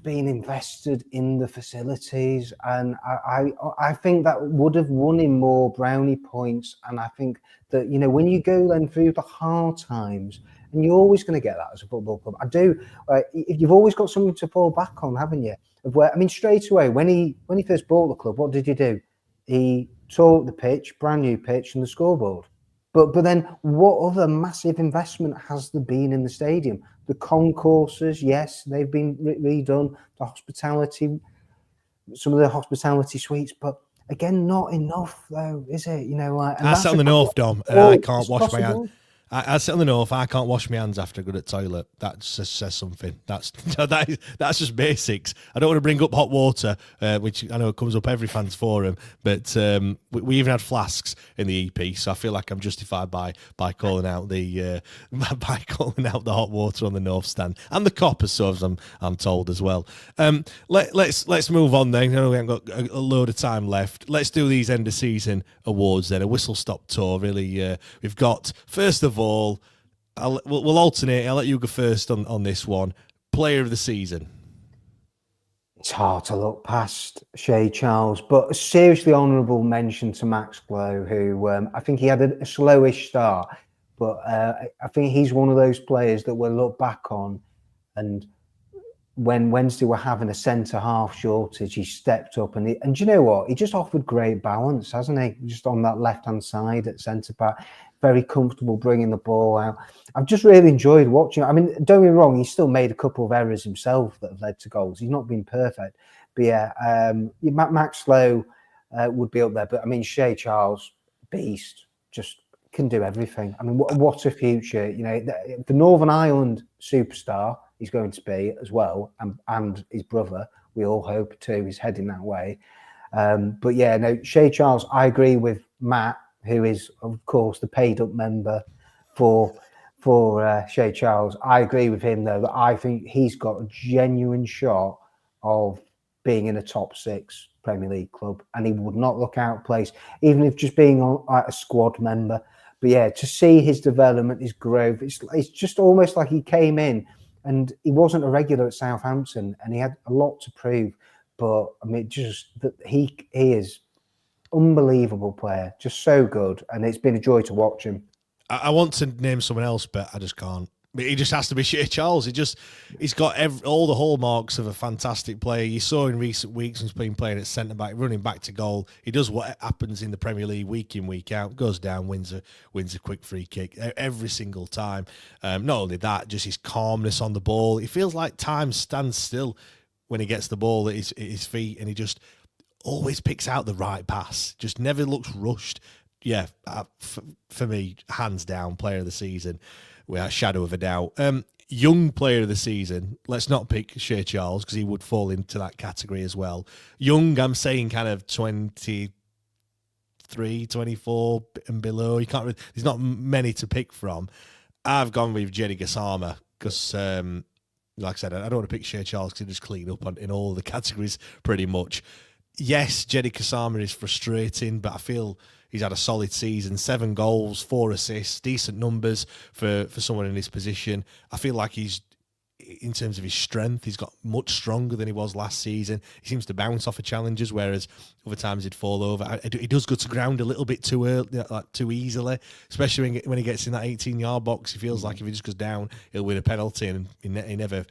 been invested in the facilities, and I think that would have won him more brownie points. And I think that when you go then through the hard times, and you're always going to get that as a football club. I do. You've always got something to fall back on, haven't you? Straight away when he first bought the club, what did you do? He tore up the pitch, brand new pitch, and the scoreboard. But then, what other massive investment has there been in the stadium? The concourses, yes, they've been redone. The hospitality, some of the hospitality suites, but again, not enough though, is it? I sit on the north, Dom, and I can't wash my hands. I sit on the north. I can't wash my hands after I go to the toilet. That just says something. That's just basics. I don't want to bring up hot water, which I know comes up every fan's forum. But we even had flasks in the EP, so I feel like I'm justified by calling out the hot water on the north stand and the coppers, so as I'm told as well. Let's move on then. I know we haven't got a load of time left. Let's do these end of season awards then. A whistle stop tour. Really, we've got, first of all, we'll alternate. I'll let you go first on this one. Player of the season. It's hard to look past Shea Charles, but a seriously honourable mention to Max Glow, who I think he had a slowish start, but I think he's one of those players that we'll look back on, and when Wednesday were having a centre half shortage, he stepped up and do you know what? He just offered great balance, hasn't he? Just on that left hand side at centre back, very comfortable bringing the ball out. I've just really enjoyed watching. Don't get me wrong, he's still made a couple of errors himself that have led to goals. He's not been perfect, but Max Lowe would be up there. But Shea Charles, beast, just can do everything. What a future! The Northern Ireland superstar he's going to be as well, and his brother, we all hope too, is heading that way. Shea Charles, I agree with Matt, who is of course the paid up member for Shea Charles. I agree with him though, that I think he's got a genuine shot of being in a top 6 Premier League club, and he would not look out of place, even if just being on a squad member. But yeah, to see his development, his growth, it's just almost like he came in and he wasn't a regular at Southampton, and he had a lot to prove. But just that he is unbelievable player, just so good, and it's been a joy to watch him. I want to name someone else, but I just can't. He just has to be Shea Charles. He's got all the hallmarks of a fantastic player. You saw in recent weeks when he's been playing at centre back, running back to goal. He does what happens in the Premier League week in, week out. Goes down, wins a quick free kick every single time. Not only that, just his calmness on the ball. It feels like time stands still when he gets the ball at his feet, and he just always picks out the right pass. Just never looks rushed. Yeah, for me, hands down, player of the season, without a shadow of a doubt. Young player of the season, let's not pick Shea Charles because he would fall into that category as well. Young, I'm saying kind of 23, 24 and below. There's not many to pick from. I've gone with Jenny Gassama because, like I said, I don't want to pick Shea Charles because he just clean up in all the categories pretty much. Yes, Jenny Gassama is frustrating, but I feel he's had a solid season, 7 goals, 4 assists, decent numbers for someone in his position. I feel like he's in terms of his strength. He's got much stronger than he was last season. He seems to bounce off of challenges, whereas other times he'd fall over. He does go to ground a little bit too early, like too easily, especially when he gets in that 18-yard box. He feels like if he just goes down, he'll win a penalty, and he never,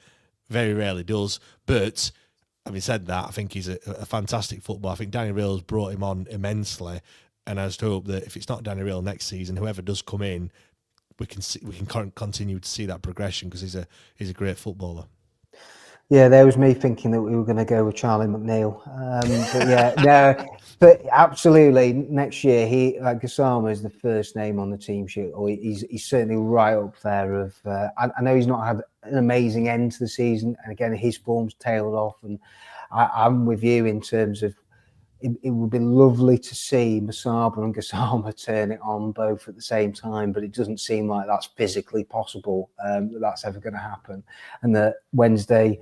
very rarely does. But having said that, I think he's a fantastic footballer. I think Danny Röhl's brought him on immensely, and I just hope that if it's not Danny Röhl next season, whoever does come in, we can continue to see that progression, because he's a great footballer. Yeah, there was me thinking that we were going to go with Charlie McNeil, but yeah, no, but absolutely next year Gassama is the first name on the team sheet, or he's certainly right up there. I know he's not had an amazing end to the season, and again his form's tailed off, and I'm with you in terms of. It would be lovely to see Masaba and Gassama turn it on both at the same time, but it doesn't seem like that's physically possible, that's ever going to happen. And that Wednesday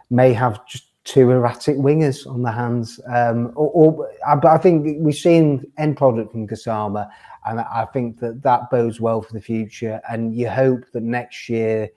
may have just two erratic wingers on their hands. But I think we've seen end product from Gassama, and I think that bodes well for the future. And you hope that next year,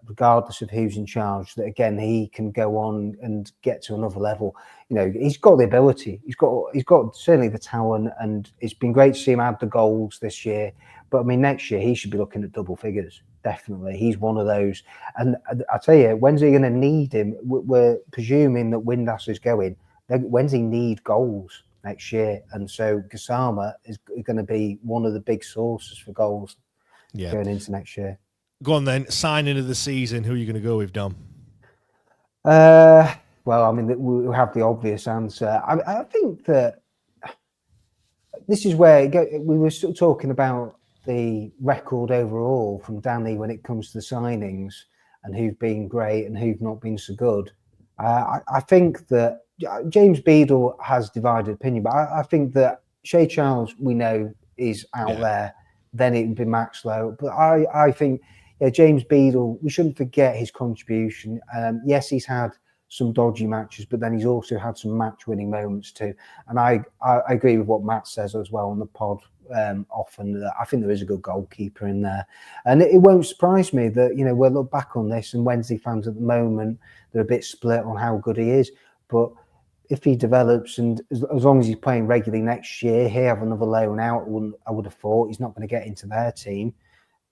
regardless of who's in charge, that again he can go on and get to another level. He's got the ability, he's got certainly the talent, and it's been great to see him add the goals this year. But I mean, next year he should be looking at double figures. Definitely, he's one of those. And I tell you, when's he going to need him? We're presuming that Windass is going. When's he need goals next year? And so Gassama is going to be one of the big sources for goals going into next year. Go on then, signing of the season, who are you going to go with, Dom? Well, I mean, we have the obvious answer. I think that this is where we were still talking about the record overall from Danny when it comes to the signings and who've been great and who've not been so good. I think that James Beadle has divided opinion, but I think that Shea Charles, we know, is out there. Then it would be Maxlow. But I think... James Beadle, we shouldn't forget his contribution. Yes, he's had some dodgy matches, but then he's also had some match-winning moments too. And I agree with what Matt says as well on the pod often. I think there is a good goalkeeper in there. And it won't surprise me that, we'll look back on this, and Wednesday fans at the moment, they're a bit split on how good he is. But if he develops, and as long as he's playing regularly next year, he'll have another loan out, I would have thought. He's not going to get into their team.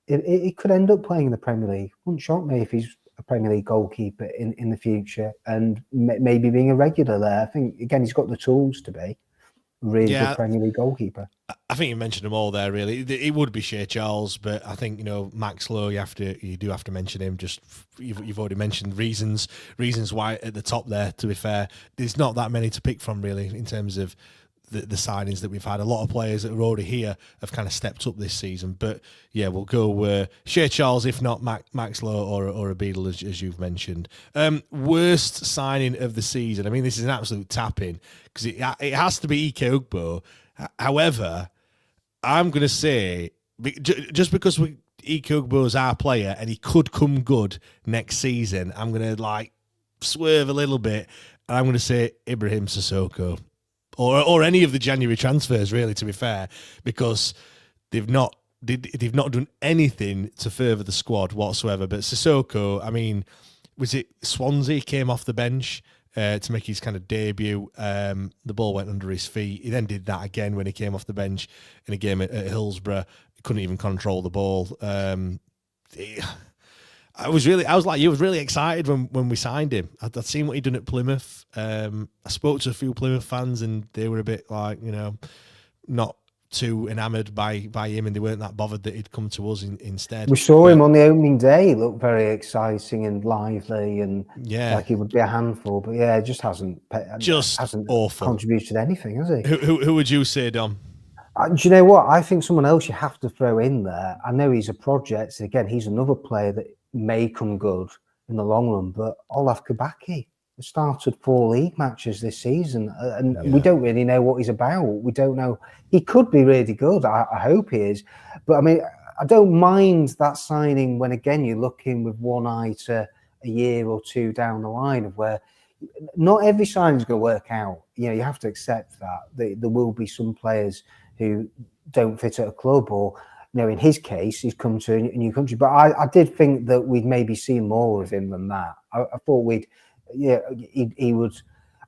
It could end up playing in the Premier League. Wouldn't shock me if he's a Premier League goalkeeper in the future, and maybe being a regular there. I think, again, he's got the tools to be a really good Premier League goalkeeper. I think you mentioned them all there, really. It would be Shea Charles, but I think, Max Lowe, you do have to mention him. Just you've already mentioned reasons why at the top there, to be fair. There's not that many to pick from, really, in terms of the signings that we've had. A lot of players that are already here have kind of stepped up this season. But yeah, we'll go Shea Charles, if not Max Lowe or a Beadle, as you've mentioned. Worst signing of the season. I mean, this is an absolute tap-in, because it has to be Keke Ugbo. However, I'm going to say, just because Keke Ugbo is our player and he could come good next season, I'm going to swerve a little bit, and I'm going to say Ibrahim Sissoko. Or any of the January transfers, really, to be fair, because they've not done anything to further the squad whatsoever. But Sissoko, I mean, was it Swansea came off the bench to make his kind of debut? The ball went under his feet. He then did that again when he came off the bench in a game at Hillsborough. He couldn't even control the ball. I was like you, was really excited when we signed him. I'd seen what he'd done at Plymouth. I spoke to a few Plymouth fans, and they were a bit not too enamoured by him, and they weren't that bothered that he'd come to us instead. We saw him on the opening day. He looked very exciting and lively, and like he would be a handful. But yeah, it just hasn't awful contributed anything, has he? Who would you say, Dom? Do you know what? I think someone else you have to throw in there. I know he's a project. Again, he's another player that may come good in the long run, but Olaf Kabaki started 4 league matches this season, and we don't really know what he's about. We don't know. He could be really good. I hope he is. But I mean, I don't mind that signing when, again, you're looking with one eye to a year or two down the line, of where not every signing is going to work out. You have to accept that. There will be some players who don't fit at a club, or in his case, he's come to a new country. But I did think that we'd maybe see more of him than that. I thought he would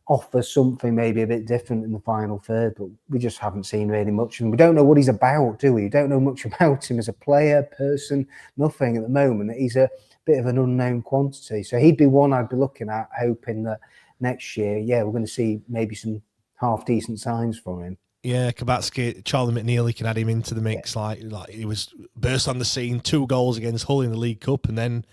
offer something maybe a bit different in the final third, but we just haven't seen really much. And we don't know what he's about, do we? We don't know much about him as a player, person, nothing at the moment. He's a bit of an unknown quantity. So he'd be one I'd be looking at, hoping that next year, we're going to see maybe some half-decent signs from him. Yeah, Kabatsky, Charlie McNeil, he can add him into the mix. Like he was burst on the scene, 2 goals against Hull in the League Cup, and then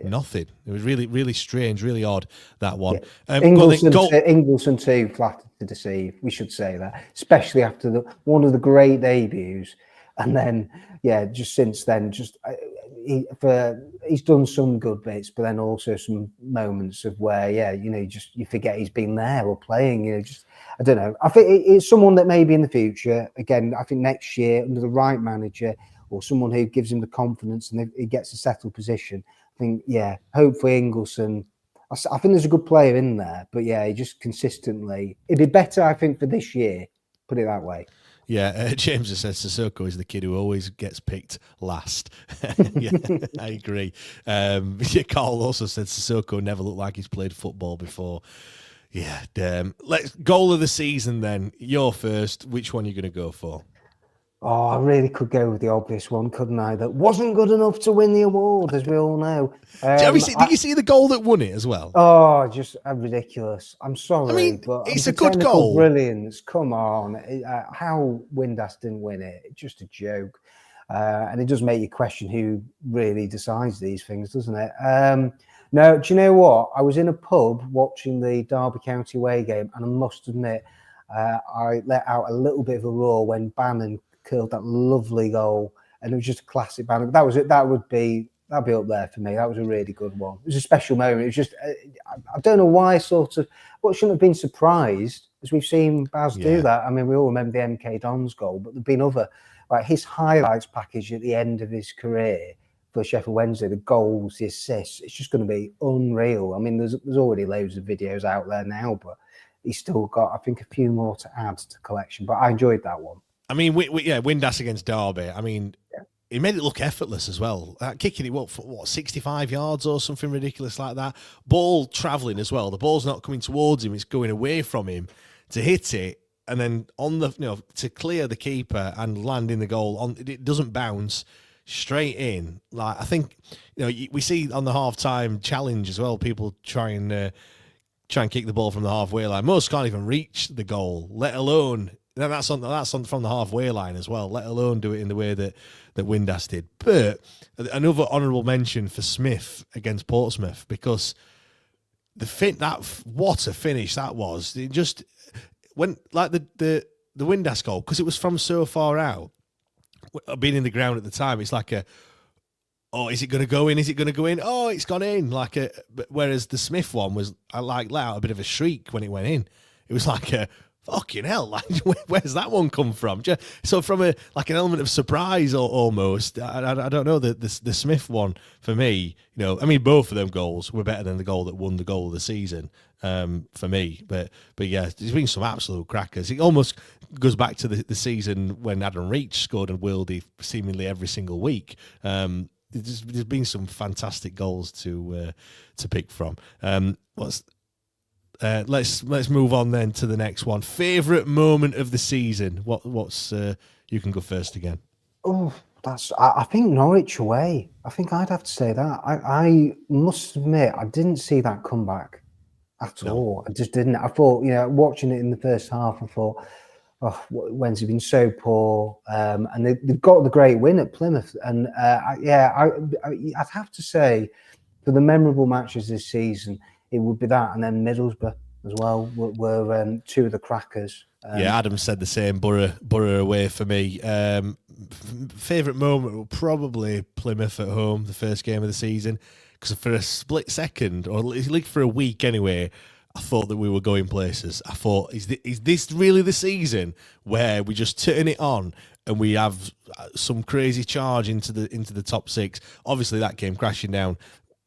nothing. It was really, really strange, really odd, that one. Ingleson too, flattered to deceive. We should say that, especially after one of the great debuts, and then just since then, he's done some good bits, but then also some moments of where you forget he's been there or playing. I don't know. I think it's someone that maybe in the future, again, I think next year under the right manager or someone who gives him the confidence and he gets a settled position. I think, hopefully Ingleson. I think there's a good player in there, but he just consistently. It'd be better, I think, for this year. Put it that way. Yeah, James has said Sissoko is the kid who always gets picked last. Yeah, I agree. Carl also said Sissoko never looked like he's played football before. Yeah, let's goal of the season then. You're first. Which one are you going to go for? Oh, I really could go with the obvious one, couldn't I? That wasn't good enough to win the award, as we all know. Did you see the goal that won it as well? Oh, just ridiculous. I'm sorry, I mean, but it's a good goal. Brilliance. Come on. How Windass didn't win it, it's just a joke. And it does make you question who really decides these things, doesn't it? No, do you know what? I was in a pub watching the Derby County away game, and I must admit, I let out a little bit of a roar when Bannon curled that lovely goal, and it was just a classic Bannon. That was it. That'd be up there for me. That was a really good one. It was a special moment. It was just, I don't know why, shouldn't have been surprised, as we've seen Baz do that. I mean, we all remember the MK Dons goal, but there've been other, like his highlights package at the end of his career for Sheffield Wednesday, the goals, the assists, it's just going to be unreal. I mean, there's already loads of videos out there now, but he's still got, I think, a few more to add to the collection. But I enjoyed that one. I mean, Windass against Derby. I mean, he made it look effortless as well. Kicking it for 65 yards or something ridiculous like that. Ball travelling as well. The ball's not coming towards him; it's going away from him to hit it, and then on the to clear the keeper and land in the goal. It doesn't bounce. Straight in. Like, I think we see on the half-time challenge as well, people try and kick the ball from the halfway line. Most can't even reach the goal, let alone that's from the halfway line as well, let alone do it in the way that Windass did. But another honourable mention for Smith against Portsmouth, because what a finish that was. It just went like the Windass goal, because it was from so far out. Being in the ground at the time, it's like is it going to go in? Is it going to go in? Oh, it's gone in. Whereas the Smith one was, I let out a bit of a shriek when it went in. It was like fucking hell. Like, where's that one come from? So from an element of surprise almost. I don't know, the Smith one for me. I mean, both of them goals were better than the goal that won the goal of the season for me. But yeah, there's been some absolute crackers. It almost goes back to the season when Adam Reach scored in Wildy seemingly every single week. There's been some fantastic goals to pick from. Let's move on then to the next one. Favourite moment of the season. What's you can go first again. Oh, I think Norwich away. I think I'd have to say that. I must admit, I didn't see that comeback at all. I just didn't. I thought, watching it in the first half, I thought, Wednesday been so poor, and they've got the great win at Plymouth, and I'd have to say, for the memorable matches this season, it would be that, and then Middlesbrough as well were two of the crackers. Adam said the same. Borough away for me. Favourite moment will probably Plymouth at home, the first game of the season, because for a split second, or at least for a week anyway, I thought that we were going places. I thought, is this really the season where we just turn it on and we have some crazy charge into the top six? Obviously, that came crashing down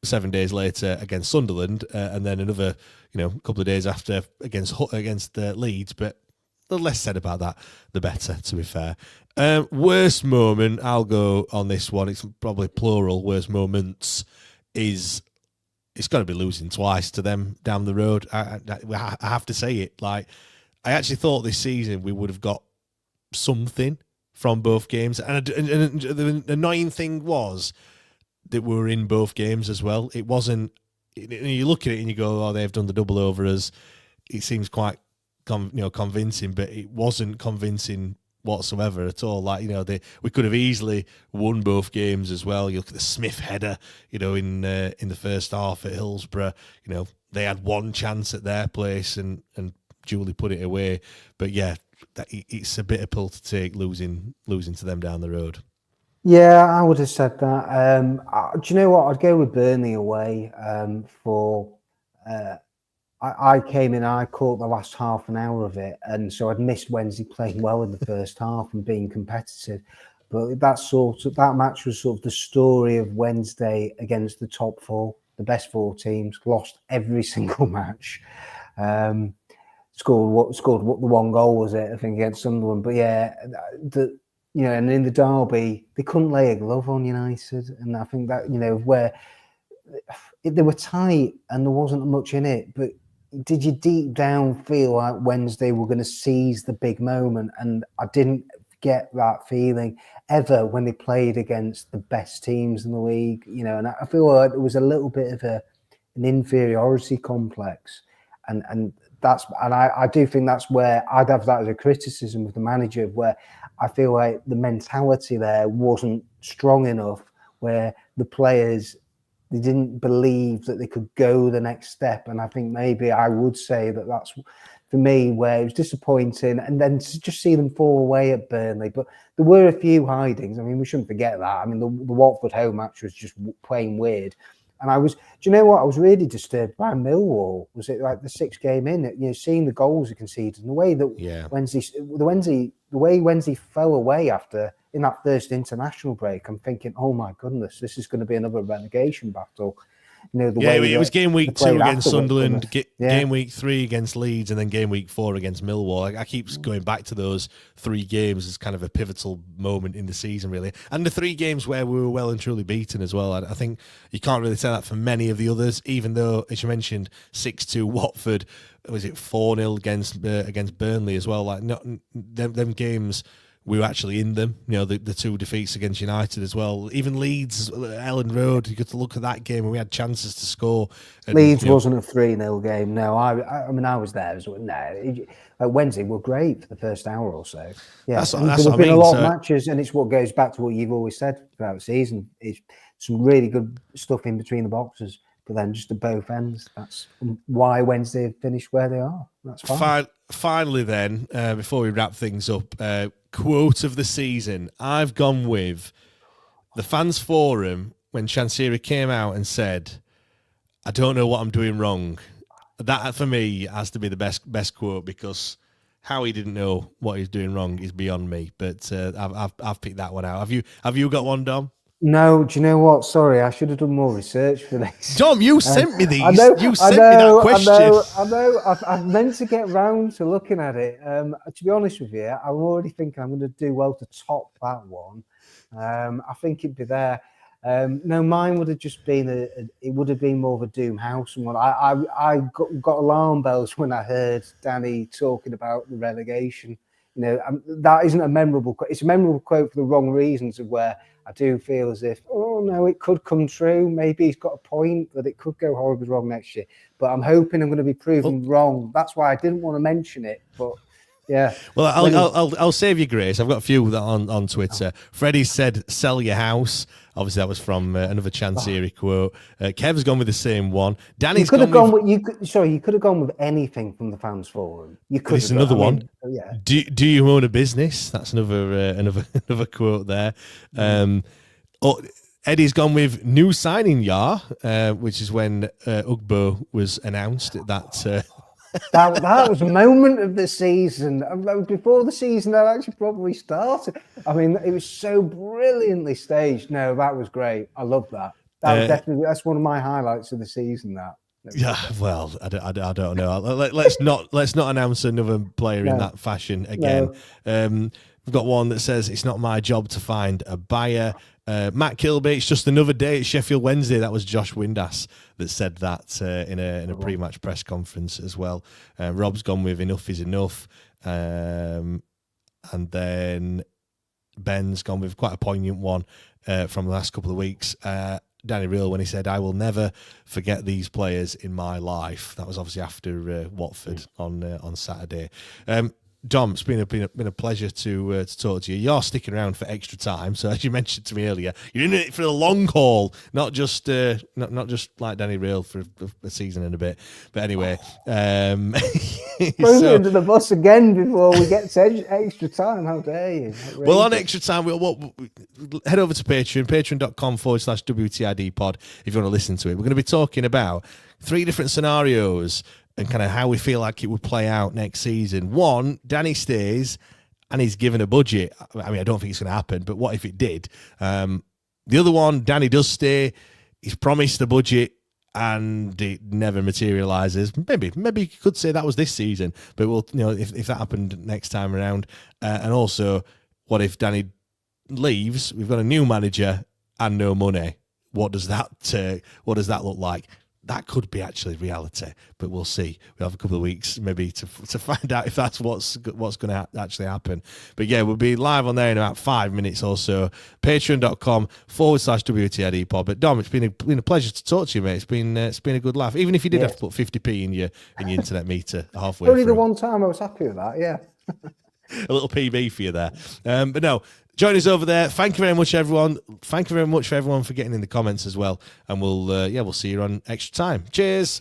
7 days later against Sunderland, and then another couple of days after against Leeds. But the less said about that, the better, to be fair. Worst moment, I'll go on this one. It's probably plural. Worst moments is it's got to be losing twice to them down the road. I have to say it. Like, I actually thought this season we would have got something from both games. And the annoying thing was that we were in both games as well. It wasn't, you look at it and you go, oh, they've done the double over us. It seems quite convincing, but it wasn't convincing whatsoever at all. Like, we could have easily won both games as well. You look at the Smith header, in the first half at Hillsborough, they had one chance at their place and Julie put it away. But yeah, it's a bitter pill to take losing to them down the road. Yeah, I would have said that. Do you know what? I'd go with Burnley away I came in, I caught the last half an hour of it, and so I'd missed Wednesday playing well in the first half and being competitive. But that match was sort of the story of Wednesday against the top four, the best four teams, lost every single match. Scored the one goal, was it, I think, against Sunderland. But yeah, and in the derby, they couldn't lay a glove on United. And I think that, where they were tight and there wasn't much in it, but did you deep down feel like Wednesday were going to seize the big moment? And I didn't get that feeling ever when they played against the best teams in the league, and I feel like there was a little bit of an inferiority complex. And I do think that's where I'd have that as a criticism of the manager, where I feel like the mentality there wasn't strong enough, where the players, they didn't believe that they could go the next step. And I think maybe I would say that that's, for me, where it was disappointing. And then to just see them fall away at Burnley. But there were a few hidings. I mean, we shouldn't forget that. I mean, the Watford home match was just plain weird. And do you know what? I was really disturbed by Millwall. Was it like the sixth game in? Seeing the goals they conceded and the way that the way Wednesday fell away after in that first international break. I'm thinking, oh my goodness, this is going to be another relegation battle. It was game week 2 against Sunderland, game week 3 against Leeds, and then game week 4 against Millwall. I keep going back to those 3 games as kind of a pivotal moment in the season, really. And the 3 games where we were well and truly beaten as well. I think you can't really say that for many of the others, even though, as you mentioned, 6-2 Watford, was it 4-0 against Burnley as well? Like, them games, we were actually in them, the 2 defeats against United as well. Even Leeds, Elland Road, you got to look at that game and we had chances to score. And, Leeds wasn't a 3-0 game. No, I mean, I was there as well. No, Wednesday were great for the first hour or so. Yeah, there's been a lot of matches, and it's what goes back to what you've always said throughout the season. It's some really good stuff in between the boxes, but then just at both ends. That's why Wednesday have finished where they are. That's fine. Finally then, before we wrap things up, quote of the season. I've gone with the fans forum when Chansiri came out and said, "I don't know what I'm doing wrong." That for me has to be the best quote, because how he didn't know what he's doing wrong is beyond me. But I've picked that one out. Have you got one, Dom? No, do you know what? Sorry, I should have done more research for this. Dom, you sent me these. You sent me that question. I know. I've meant to get round to looking at it. To be honest with you, I'm already thinking I'm going to do well to top that one. I think it'd be there. No, mine would have just been it would have been more of a Doom House one. I got alarm bells when I heard Danny talking about the relegation. That isn't a memorable quote. It's a memorable quote for the wrong reasons, of where I do feel as if, oh no, it could come true. Maybe he's got a point, that it could go horribly wrong next year. But I'm hoping I'm going to be proven wrong. That's why I didn't want to mention it. But yeah. Well, I'll save you grace. I've got a few on Twitter. Freddie said, "Sell your house." Obviously, that was from another Chansiri quote. Kev's gone with the same one. Danny's you could have gone with anything from the fans forum. You could. There's another one. Yeah. Do you own a business? That's another quote there. Eddie's gone with new signing year, which is when Ugbo was announced at that. That was a moment of the season. Before the season had actually probably started. I mean, it was so brilliantly staged. No, that was great. I love that. That was definitely, that's one of my highlights of the season. That Yeah, well, I don't know. Let's not announce another player in that fashion again. No. We've got one that says it's not my job to find a buyer. Matt Kilby, it's just another day at Sheffield Wednesday. That was Josh Windass that said that in a pre-match press conference as well. Rob's gone with enough is enough, and then Ben's gone with quite a poignant one from the last couple of weeks. Danny Röhl, when he said, "I will never forget these players in my life." That was obviously after Watford on Saturday. Dom, it's been a pleasure to talk to you. You're sticking around for extra time, so as you mentioned to me earlier, you're in it for the long haul, not just not just like Danny Röhl for a season and a bit. But anyway, throw me under the bus again before we get to extra time. How dare you? Well, on extra time, we'll head over to patreon.com/WTID pod if you want to listen to it. We're going to be talking about 3 different scenarios and kind of how we feel like it would play out next season. One, Danny stays and he's given a budget. I mean, I don't think it's going to happen, but what if it did? The other one, Danny does stay. He's promised a budget and it never materialises. Maybe you could say that was this season, but we'll, if that happened next time around. And also, what if Danny leaves? We've got a new manager and no money. What does that look like? That could be actually reality, but we'll see. We'll have a couple of weeks maybe to find out if that's what's going to actually happen. But yeah, we'll be live on there in about 5 minutes or so. Patreon.com/WTID pod. But Dom, it's been a pleasure to talk to you, mate. It's been a good laugh. Even if you did have to put 50p in your internet meter halfway. Only the one time I was happy with that. Yeah. A little PB for you there. But no, join us over there. Thank you very much, everyone. Thank you very much for everyone for getting in the comments as well. And we'll see you on extra time. Cheers.